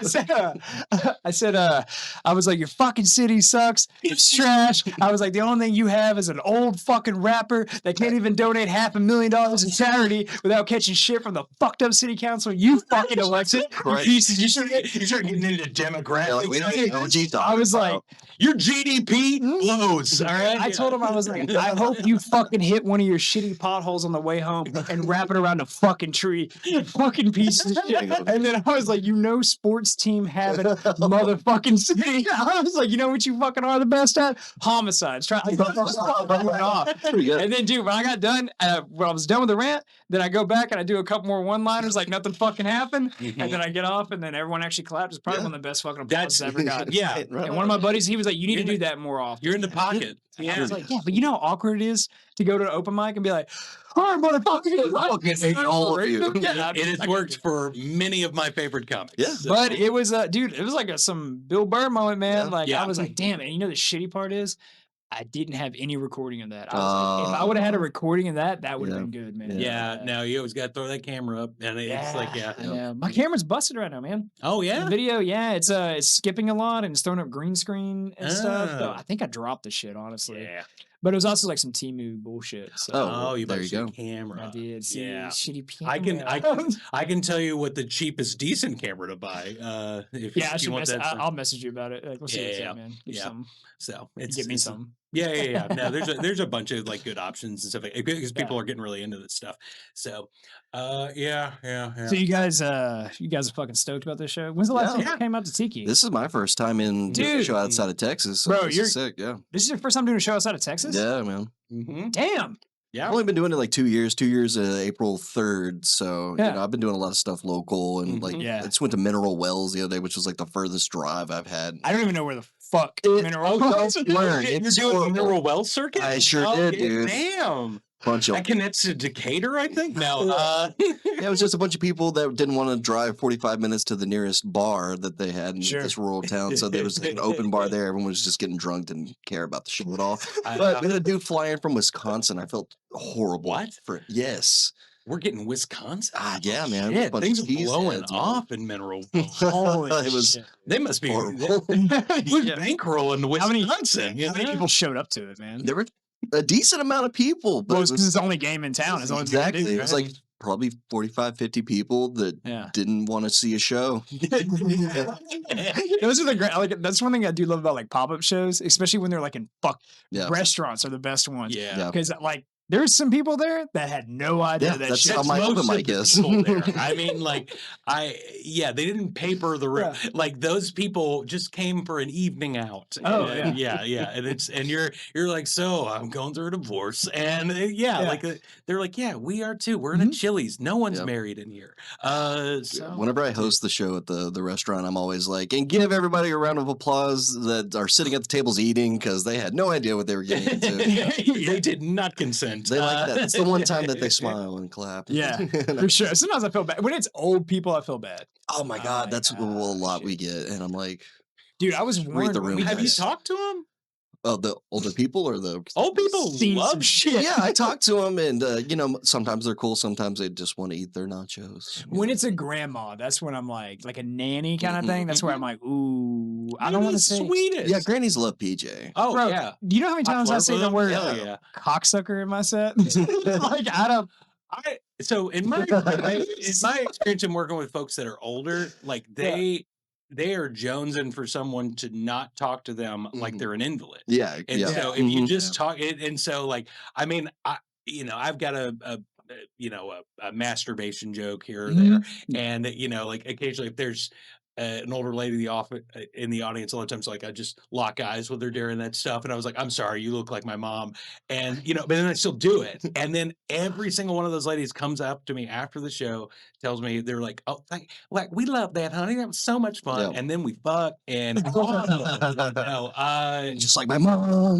I said, I was like, your fucking city sucks. It's trash. I was like, the only thing you have is an old fucking rapper that can't even donate $500,000 in charity without catching shit from the fucked up city council. You fucking elected. You start getting into demographics. I was like, your GDP blows. All right. I told him, I was like, I hope you fucking hit one of your shitty potholes on the way home and wrap it around a fucking tree. You fucking piece of shit. And then I was like, sports team having motherfucking city. I was like, you know what you fucking are the best at? Homicides. Try off. And then, dude, when I got done, when I was done with the rant, then I go back and I do a couple more one-liners like nothing fucking happened. And then I get off and then everyone actually clapped. It's probably one of the best fucking applause I ever got. Yeah. And one of my buddies, he was like, you need to do that more often. You're in the pocket. Yeah. I was like, yeah, but you know how awkward it is to go to an open mic and be like, all right, motherfucker. All of you. Yeah, it has worked for many of my favorite comics. Yeah. So. But it was, dude, it was like some Bill Burr moment, man. Yeah. I was like, damn it. And you know the shitty part is, I didn't have any recording of that. I was like, if I would have had a recording of that, that would have been good, man. Yeah, no, you always got to throw that camera up, and it's like, yeah. My camera's busted right now, man. Oh yeah, the video, it's skipping a lot and it's throwing up green screen and stuff. So I think I dropped the shit, honestly. Yeah. But it was also like some Temu bullshit. So. You there you go. Camera. I did. See, shitty camera. I can tell you what the cheapest decent camera to buy. If you want that. I'll message you about it. Like, we'll see what's up, man. So get me some. Yeah. No, there's a bunch of like good options and stuff because people are getting really into this stuff. So, yeah. So you guys are fucking stoked about this show. When's the last time you came out to Tiki? This is my first time in doing a show outside of Texas. So bro, you're sick. Yeah. This is your first time doing a show outside of Texas? Yeah, man. Mm-hmm. Damn. Yeah. I've only been doing it like 2 years. 2 years, April 3rd. So, you know, I've been doing a lot of stuff local and I just went to Mineral Wells the other day, which was like the furthest drive I've had. I don't even know where the fuck Mineral Wells is. You're doing the Mineral Wells circuit? I sure did, dude. Damn. That connects to Decatur, I think. No, it was just a bunch of people that didn't want to drive 45 minutes to the nearest bar that they had in this rural town. So there was an open bar there. Everyone was just getting drunk, didn't care about the show at all. But we had a dude fly in from Wisconsin. I felt horrible. What? Yes. We're getting Wisconsin. Yeah, man. Shit, things are blowing off in Mineral Wells. They must be horrible. Bankrolling Wisconsin. How many people showed up to it, man? There were a decent amount of people. But it's the only game in town. Exactly. It was like probably 45, 50 people that didn't want to see a show. Those are the great. That's one thing I do love about like pop-up shows, especially when they're like in restaurants are the best ones. Yeah. Because like there's some people there that had no idea that that's shit. how my open mic is. I mean, like, they didn't paper the room. Like those people just came for an evening out. Yeah. And you're like, so I'm going through a divorce, and like they're like, yeah, we are too. We're in a Chili's. No one's married in here. So whenever I host the show at the restaurant, I'm always like, and give everybody a round of applause that are sitting at the tables eating because they had no idea what they were getting into. They did not consent. They like that. It's the one time that they smile and clap. Yeah, for sure. Sometimes I feel bad. When it's old people, I feel bad. Oh my God, that's a lot we get. And I'm like, dude, I was warned. Have you talked to them? Oh, the older people or the old people love shit. Yeah, I talk to them, and sometimes they're cool. Sometimes they just want to eat their nachos. When it's a grandma, that's when I'm like a nanny kind of thing. That's where I'm like, ooh, I don't want to say sweetest. Yeah, grannies love PJ. Oh, bro, yeah. Do you know how many times I say the word cocksucker in my set? Like So in my experience in working with folks that are older, like they are jonesing for someone to not talk to them like they're an invalid. Yeah. And so if you just talk it, and so like, I mean, I've got a masturbation joke here or there. And like occasionally if there's an older lady in the audience a lot of times. Like I just lock eyes with her during that stuff, and I was like, "I'm sorry, you look like my mom," and but then I still do it. And then every single one of those ladies comes up to me after the show, tells me they're like, "Oh, we love that, honey. That was so much fun." And then we fuck, and just like my mom.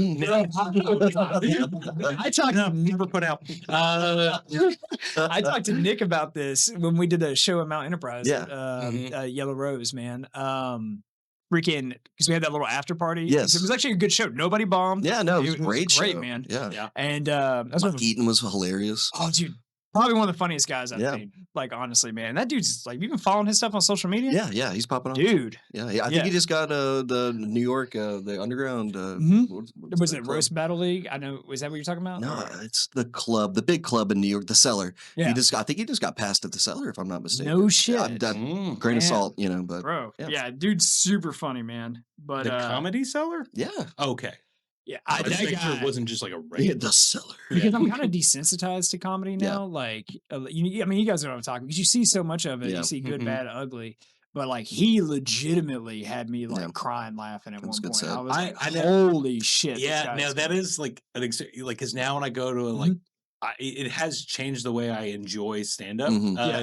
Never put out. I talked to Nick about this when we did a show at Mount Enterprise. Yeah. Yellow Rose, man. Freaking, because we had that little after party. Yes. It was actually a good show. Nobody bombed. Yeah, no, it was great show. Man. Yeah. And that's Mike Eaton was hilarious. Oh, dude. Probably one of the funniest guys I've seen. Like, honestly, man. That dude's like, you've been following his stuff on social media? Yeah, he's popping up. Dude. Yeah. I think he just got the New York, the underground. Was it Roast Battle League? I know. Was that what you're talking about? No, it's the club, the big club in New York, the Cellar. Yeah. I think he just got passed at the Cellar, if I'm not mistaken. No shit. Grain of salt, but. Bro. Yeah, dude's super funny, man. But the Comedy Cellar? Yeah. Okay. Yeah, I think sure it wasn't just like a regular. The Cellar. Because I'm kind of desensitized to comedy now. Like, you guys know what I'm talking because you see so much of it. You see good, bad, ugly. But like, he legitimately had me like crying, laughing at one point. I was like, holy shit! Yeah, no, that is like because now when I go to like. It has changed the way I enjoy stand-up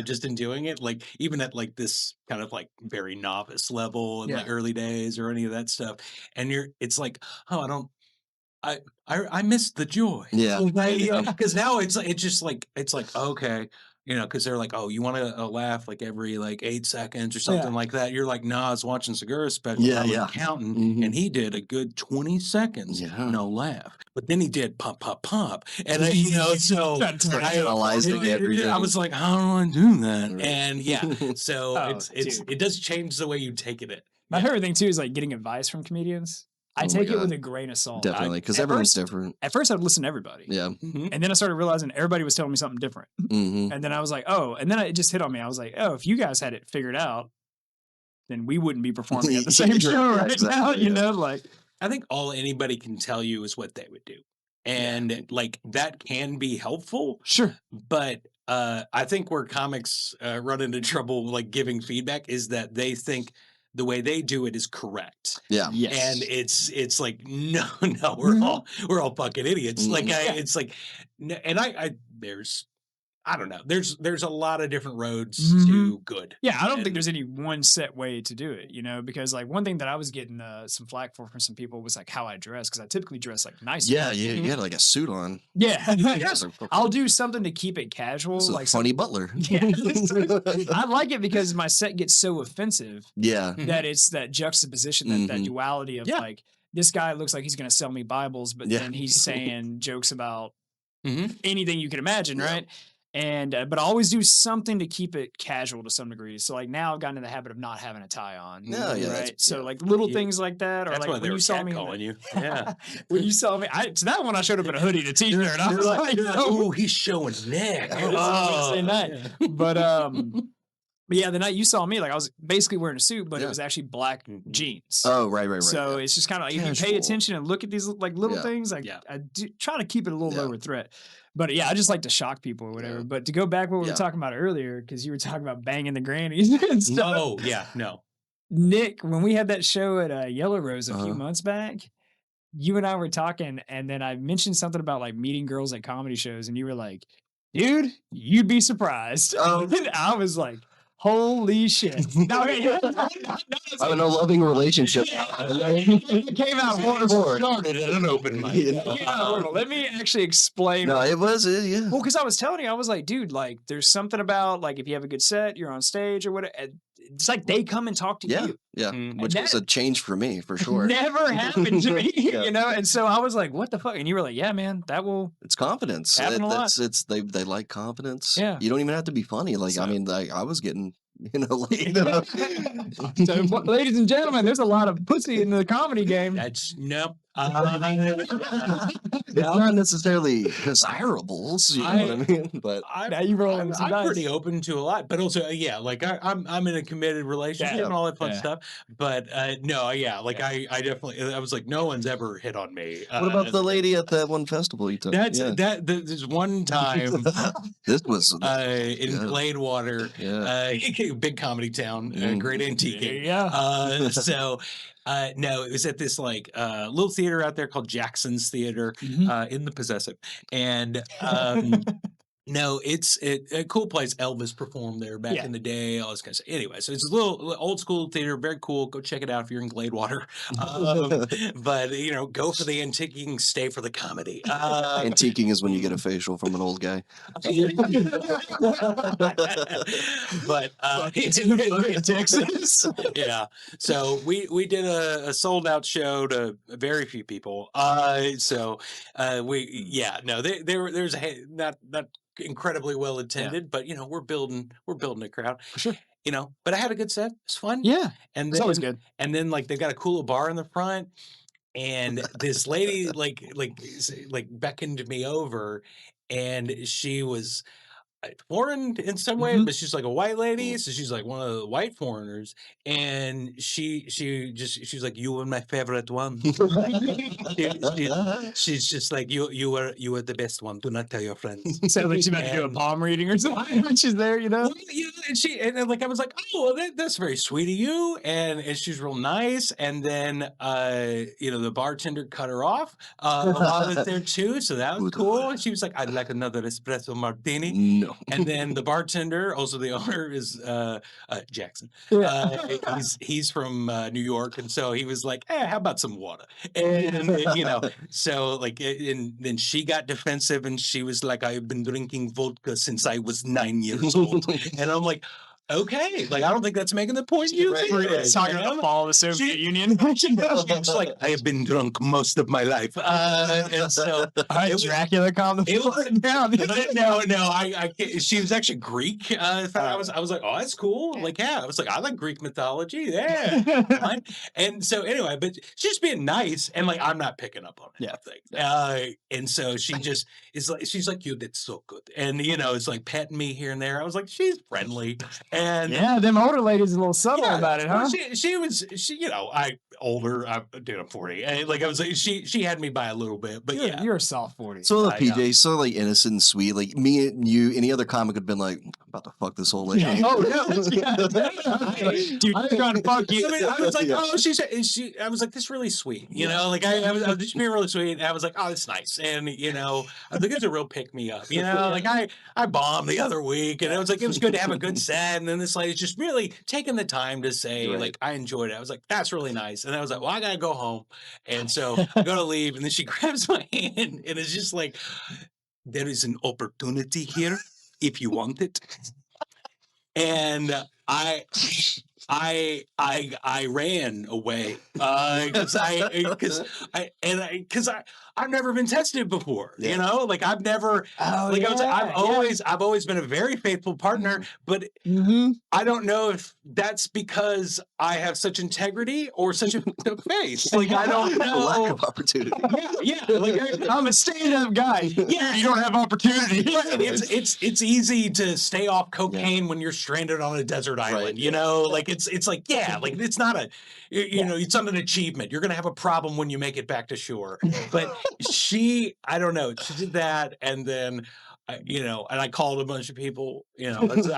just in doing it. Like even at like this kind of like very novice level in the early days or any of that stuff. And it's like, oh, I missed the joy. Yeah. Because now it's just like, okay, because they're like, oh, you want to laugh like every like 8 seconds or something like that. You're like, nah, I was watching Segura's special. I was counting, and he did a good 20 seconds, no laugh. But then he did pump, pump, pump, and so analyzing everything. I was like, how do I do that? And so it does change the way you take it. My favorite thing too is like getting advice from comedians. I take it with a grain of salt. Definitely, because everyone's different. At first, I'd listen to everybody. Yeah. And then I started realizing everybody was telling me something different. And then I was like, oh, and then it just hit on me. I was like, oh, if you guys had it figured out, then we wouldn't be performing at the same show right now, like. I think all anybody can tell you is what they would do. And like that can be helpful. Sure. But I think where comics run into trouble like giving feedback is that they think the way they do it is correct. Yeah. Yes. And it's like, no, we're all fucking idiots. Like it's like, and I don't know. There's a lot of different roads to good. Yeah, I don't think there's any one set way to do it, because like one thing that I was getting some flack for from some people was like how I dress, because I typically dress like nice. Yeah, you had like a suit on. Yeah. I'll do something to keep it casual. It's like funny butler. Yeah. I like it because my set gets so offensive. Yeah. That it's that juxtaposition, that duality of like, this guy looks like he's going to sell me Bibles, but then he's saying jokes about anything you can imagine, right? And but I always do something to keep it casual to some degree. So like now I've gotten in the habit of not having a tie on. Right. So like little things like that, or that's like when you saw me calling you. When you saw me, to that one I showed up in a hoodie and a t-shirt. I was like, oh, he's showing neck. But yeah, the night you saw me, like I was basically wearing a suit, but it was actually black jeans. Oh, right. So it's just kind of like if you pay attention and look at these like little things, like I do try to keep it a little lower threat. But yeah, I just like to shock people or whatever. But to go back what we were talking about earlier, because you were talking about banging the grannies and stuff. Oh, yeah, no. Nick, when we had that show at Yellow Rose a few months back, you and I were talking, and then I mentioned something about like meeting girls at comedy shows, and you were like, dude, you'd be surprised. And I was like, holy shit. I'm in a loving relationship. It came out horrible. Started at an open mic. Let me actually explain. No, it was, Well, because I was telling you, I was like, dude, like, there's something about, like, if you have a good set, you're on stage or whatever. It's like they come and talk to you. Yeah, which was a change for me, for sure. Never happened to me, And so I was like, what the fuck? And you were like, yeah, man, that will. It's confidence. Happen a lot. They like confidence. Yeah. You don't even have to be funny. Like, I mean, I was getting, So, ladies and gentlemen, there's a lot of pussy in the comedy game. It's not necessarily desirables, you know what I mean? But I'm pretty open to a lot, but also, like I'm in a committed relationship and all that fun stuff. But no, like I definitely, I was like, no one's ever hit on me. What about the lady at that one festival you took? There's one time. This was in Gladewater, big comedy town, great antiquing. No, it was at this like little theater out there called Jackson's Theater in the Possessive, and no, it's a cool place. Elvis performed there back in the day, all this kind of stuff. Anyway, so it's a little old school theater, very cool. Go check it out if you're in Gladewater. But go for the antiquing, stay for the comedy. Antiquing is when you get a facial from an old guy. But in Texas, So we did a sold out show to very few people. There was not incredibly well attended, but we're building a crowd for sure. But I had a good set. It's fun. Yeah, and it's always good. And then like they've got a cool bar in the front, and this lady like beckoned me over, and she was foreign in some way, but she's like a white lady, so she's like one of the white foreigners, and she's like, you were my favorite one. she's just like, you were the best one, do not tell your friends. Sounds like she's about to do a palm reading or something when she's there, and I was like, oh, well, that's very sweet of you, and she's real nice. And then the bartender cut her off while I was there too, so that was cool. And she was like, I'd like another espresso martini. No. And then the bartender, also the owner, is Jackson. He's from New York, and so he was like, how about some water? And so like, and then she got defensive, and she was like, I've been drinking vodka since I was 9 years old. And I'm like, okay, like I don't think that's making the point you think it is. Talking about the fall of the Soviet Union. She's like, I have been drunk most of my life, and so Dracula calm the floor down. No, I can't. She was actually Greek. I was like, oh, that's cool. Like, I was like, I like Greek mythology. Yeah, and so anyway, but she's being nice, and like I'm not picking up on anything. And so she just is like, she's like, you did so good, and it's like petting me here and there. I was like, she's friendly. And them older ladies are a little subtle about it, huh? Well, she was older. I'm 40. And like I was like, she had me by a little bit, but you're a soft 40. So the PJ, so like innocent and sweet. Like me and you, any other comic would have been like, I'm about to fuck this old lady. Dude, I'm trying to fuck you. I was like, oh, I was like, this is really sweet. Like I was just being really sweet. And I was like, oh, that's nice. And I think it's a real pick me up. Like I bombed the other week, and it was good to have a good set. And then this lady's just really taking the time to say, like, I enjoyed it. I was like, that's really nice. And I was like, well, I gotta go home. And so I go to leave, and then she grabs my hand, and it's just like, there is an opportunity here if you want it. And I ran away because I've never been tested before. Like I've never I've always been a very faithful partner, but I don't know if that's because I have such integrity or such a face. Like I don't know. Lack of opportunity. Like I'm a stand-up guy. You don't have opportunity. It's easy to stay off cocaine when you're stranded on a desert island. Like it's like it's not a it's not an achievement. You're gonna have a problem when you make it back to shore. But I don't know, she did that, and then and I called a bunch of people. I was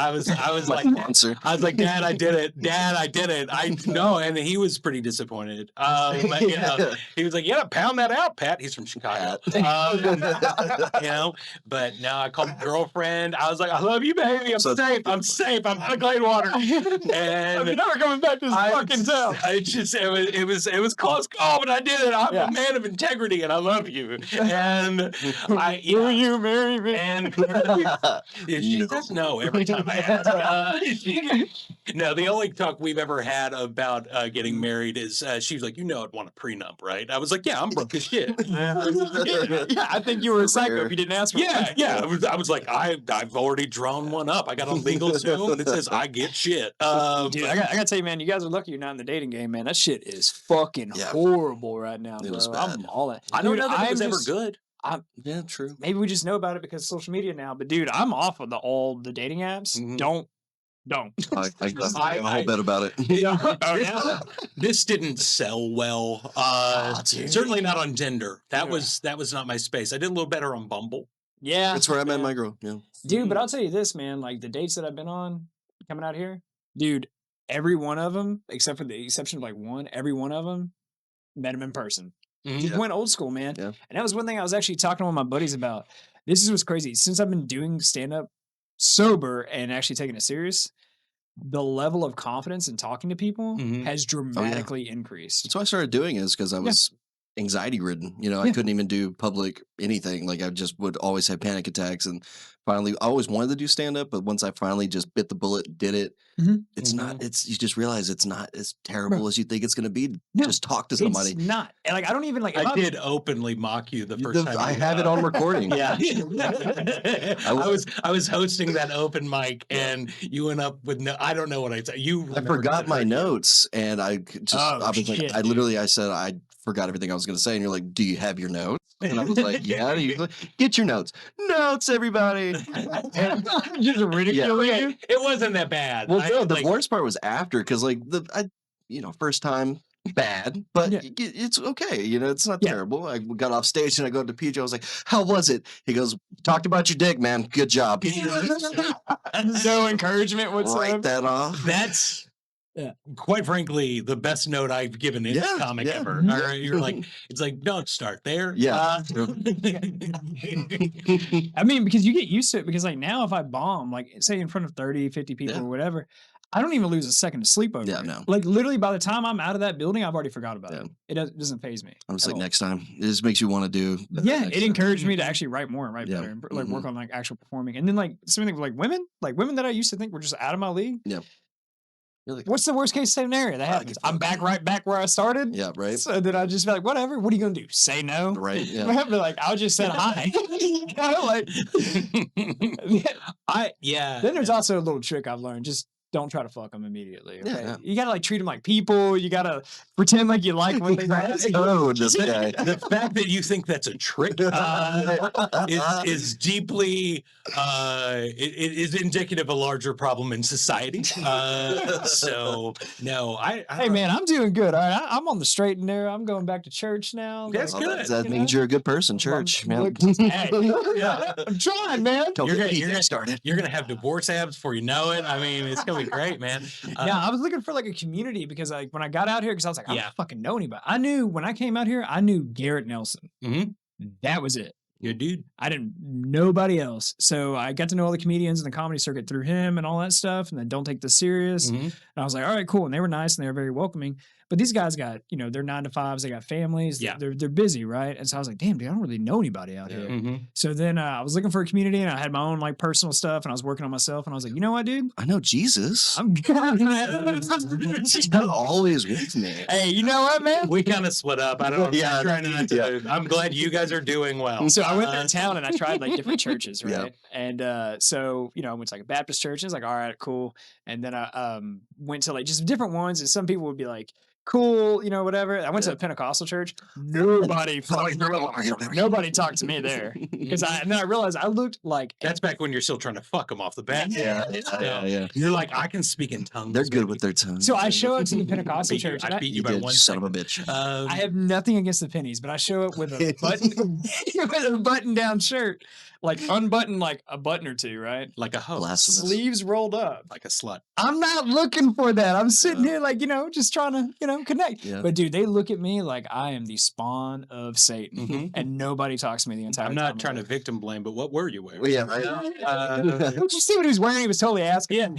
like, Dad, I did it. I know, and he was pretty disappointed. He was like, yeah, pound that out, Pat. He's from Chicago. But now I called my girlfriend. I was like, I love you, baby. I'm safe. I'm out of Gladewater. And I'm never coming back to this fucking town. It was close call, but I did it. I'm a man of integrity, and I love you. And will you marry me? And she says no every time I ask. No, the only talk we've ever had about getting married is she's like, I'd want a prenup, right? I was like, yeah, I'm broke as shit. Yeah, I think you were a psycho if you didn't ask for it. Yeah. I was like, I've already drawn one up. I got a legal Zoom and it says I get shit. Dude, I gotta tell you, man, you guys are lucky you're not in the dating game, man. That shit is fucking horrible right now, bro. I'm all in. I don't know that it was ever good. Yeah, true. Maybe we just know about it because of social media now. But dude, I'm off of all the dating apps. Mm-hmm. Don't. I whole bet about it. This didn't sell well. Certainly not on Tinder. That was not my space. I did a little better on Bumble. Yeah, that's where I met my girl. Yeah, dude. But I'll tell you this, man. Like the dates that I've been on coming out here, dude. Every one of them, except for the exception of like one, every one of them met him in person. Just went old school, man. Yeah. And that was one thing I was actually talking to one of my buddies about. This is what's crazy. Since I've been doing stand-up sober and actually taking it serious, the level of confidence in talking to people has dramatically increased. That's why I started doing it, because I was anxiety ridden. I couldn't even do public anything. Like I just would always have panic attacks. And finally, I always wanted to do stand-up, but once I finally just bit the bullet and did it, it's not, you just realize it's not as terrible as you think it's going to be. Just talk to somebody. It's not. And like, I don't even like, I did openly mock you the first time. I have it on recording. Yeah. I was hosting that open mic and you went up with I don't know what I said. I forgot my notes and I said, I forgot everything I was going to say. And you're like, do you have your notes? And I was like, yeah. Get your notes. Notes, everybody. Just ridiculing you. It wasn't that bad. Well, the worst part was after, because first time bad, but it's okay. It's not terrible. I got off stage and I go to PJ. I was like, how was it? He goes, talked about your dick, man. Good job. No encouragement whatsoever. Write that off. That's quite frankly the best note I've given any comic ever. All right, you're like, it's like, don't start there. Yeah. I mean, because you get used to it, because like now if I bomb, like say in front of 30, 50 people or whatever, I don't even lose a second to sleep over it. No. Like literally by the time I'm out of that building, I've already forgot about it. It doesn't faze me. I'm just like, next time. It just makes you want to do. It encouraged me to actually write more and write better and like work on like actual performing. And then like something like women that I used to think were just out of my league. Yeah. Like, what's the worst case scenario that happens? I'm right back where I started. Yeah, right. So then I just be like, whatever. What are you gonna do? Say no? Right. Yeah. Be like, I just said hi. Then there's also a little trick I've learned. Just don't try to fuck them immediately. Okay? Yeah. You gotta like treat them like people. You gotta pretend like you like what they like. Oh, this guy. The fact that you think that's a trick is deeply it is indicative of a larger problem in society. So no, hey man, I'm doing good. All right, I'm on the straight and narrow. I'm going back to church now. That's good. That means you're a good person, church, man. Hey, I'm trying, man. You're gonna have divorce abs before you know it. I mean, it's gonna be great, man. I was looking for like a community, because like when I got out here, because I was like, I don't fucking know anybody. I knew when I came out here, I knew Garrett Nelson. That was it. Good dude. I didn't nobody else. So I got to know all the comedians in the comedy circuit through him and all that stuff. And then Don't Take This Serious. And I was like, all right, cool. And they were nice and they were very welcoming. But these guys got, they're 9-to-5s, they got families, they're busy, right? And so I was like, damn, dude, I don't really know anybody out here. So then I was looking for a community, and I had my own like personal stuff, and I was working on myself, and I was like, you know what, dude? I know Jesus. I'm He's not always with me. Hey, you know what, man? We kind of split up. I don't know. I'm trying not to. I'm glad you guys are doing well. So I went to town and I tried like different churches, right? And so, I went to like a Baptist church, and I was like, all right, cool. And then I went to like just different ones, and some people would be like, cool, whatever. I went to a Pentecostal church. Nobody talked to me there, and then I realized I looked like. That's back when you're still trying to fuck them off the bat. Yeah. You're like, I can speak in tongues. They're good with their tongues. So I show up to the Pentecostal church. I beat you by one son of a bitch. I have nothing against the pennies, but I show up with a button-down shirt, like unbuttoned like a button or two, right? Like a hoe. Sleeves rolled up. Like a slut. I'm not looking for that. I'm sitting here like, just trying to, connect. Yeah. But dude, they look at me like I am the spawn of Satan, and nobody talks to me the entire time. I'm not trying to victim blame, but what were you wearing? Well, yeah, right. Did you see what he was wearing? He was totally asking. Yeah.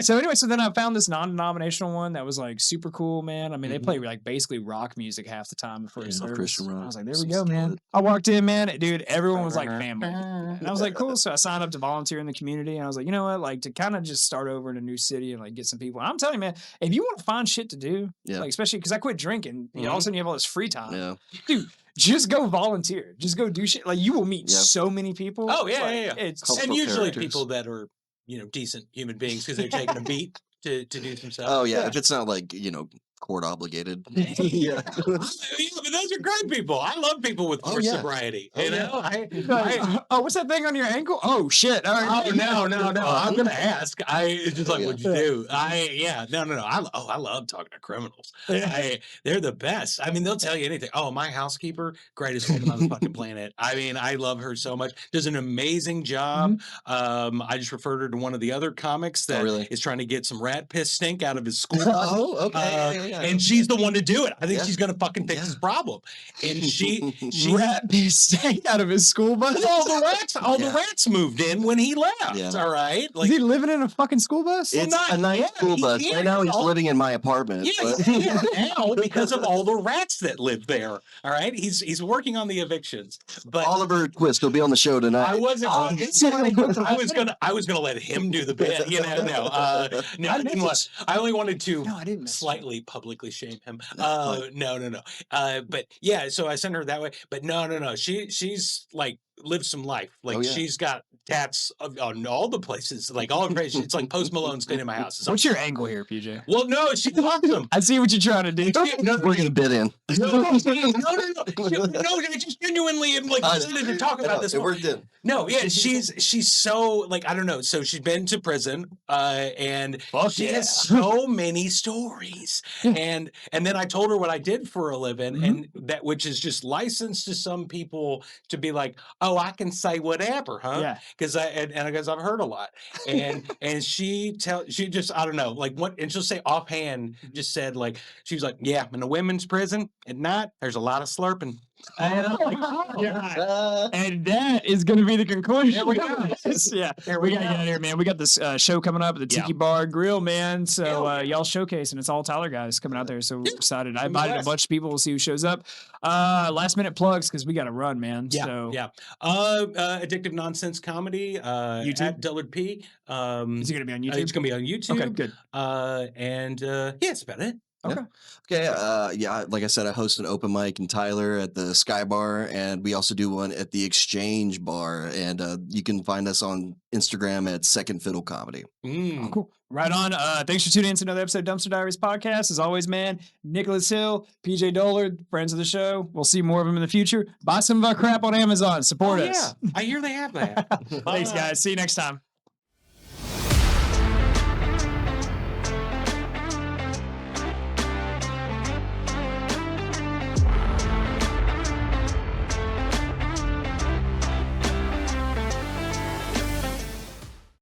So anyway, so then I found this non-denominational one that was like super cool, man. I mean, they play like basically rock music half the time before service. Christian rock. I was like, there we go, man. I walked in, man. Dude, everyone was like family. And I was like, cool. So I signed up to volunteer in the community. And I was like, you know what? Like to kind of just start over in a new city and like get some people. And I'm telling you, man, if you want to find shit to do, like especially because I quit drinking, you know, all of a sudden you have all this free time. Dude, just go volunteer. Just go do shit. Like you will meet so many people. Oh, yeah, like, It's and usually people that are, you know, decent human beings because they're taking a beat to do some stuff. Oh, yeah. If it's not like, you know, court obligated. Yeah, but those are great people. I love people with sobriety. You know, what's that thing on your ankle? Oh shit! All right. Oh no! I'm gonna ask. It's just like, what'd you do? No. I love talking to criminals. They're the best. I mean, they'll tell you anything. Oh, my housekeeper, greatest woman on the fucking planet. I mean, I love her so much. Does an amazing job. I just referred her to one of the other comics that is trying to get some rat piss stink out of his school. Oh, okay. And she's the one to do it. I think she's gonna fucking fix his problem. And she rat piss stink out of his school bus. All the rats moved in when he left. Yeah. All right. Like, is he living in a fucking school bus? It's a nice school bus. Right now he's living in my apartment. Yeah, now because of all the rats that live there. All right. He's working on the evictions. But Oliver Twist will be on the show tonight. I wasn't. I was gonna let him do the bit. You know, no. I didn't want. I only wanted to slightly publicly shame him. No. But yeah, so I sent her that way. But no. She's like lived some life. Like she's got tats on all the places. Like all of it's like Post Malone's been in my house. What's your angle here, PJ? Well, no, she's awesome. I see what you're trying to do. We're gonna bid in. No. I just genuinely am like excited to talk about this. It worked in. No, yeah, she's so like I don't know. So she's been to prison, and she has so many stories. And then I told her what I did for a living, and that which is just licensed to some people to be like, oh, I can say whatever, huh? Yeah. Because I've heard a lot, and she just I don't know like what, and she'll say offhand just said like she was like in a women's prison at night there's a lot of slurping. And I'm like, oh, and that is going to be the conclusion. There we go. We got to get out of here, man. We got this show coming up at the Tiki Bar Grill, man. So y'all showcasing. It's all Tyler guys coming out there. So we're excited. I invited a bunch of people. We'll see who shows up. Last minute plugs because we got to run, man. Addictive Nonsense Comedy. YouTube at Dullard P. Is it going to be on YouTube? It's going to be on YouTube. Okay, good. That's about it. Okay. Like I said, I host an open mic in Tyler at the Sky Bar, and we also do one at the Exchange Bar. And you can find us on Instagram at Second Fiddle Comedy. Oh, cool. Right on. Thanks for tuning in to another episode of Dumpster Diaries Podcast. As always, man, Nicholas Hill, PJ Dullard, friends of the show. We'll see more of them in the future. Buy some of our crap on Amazon. Support us. Yeah, I hear they have that. Thanks, guys. See you next time.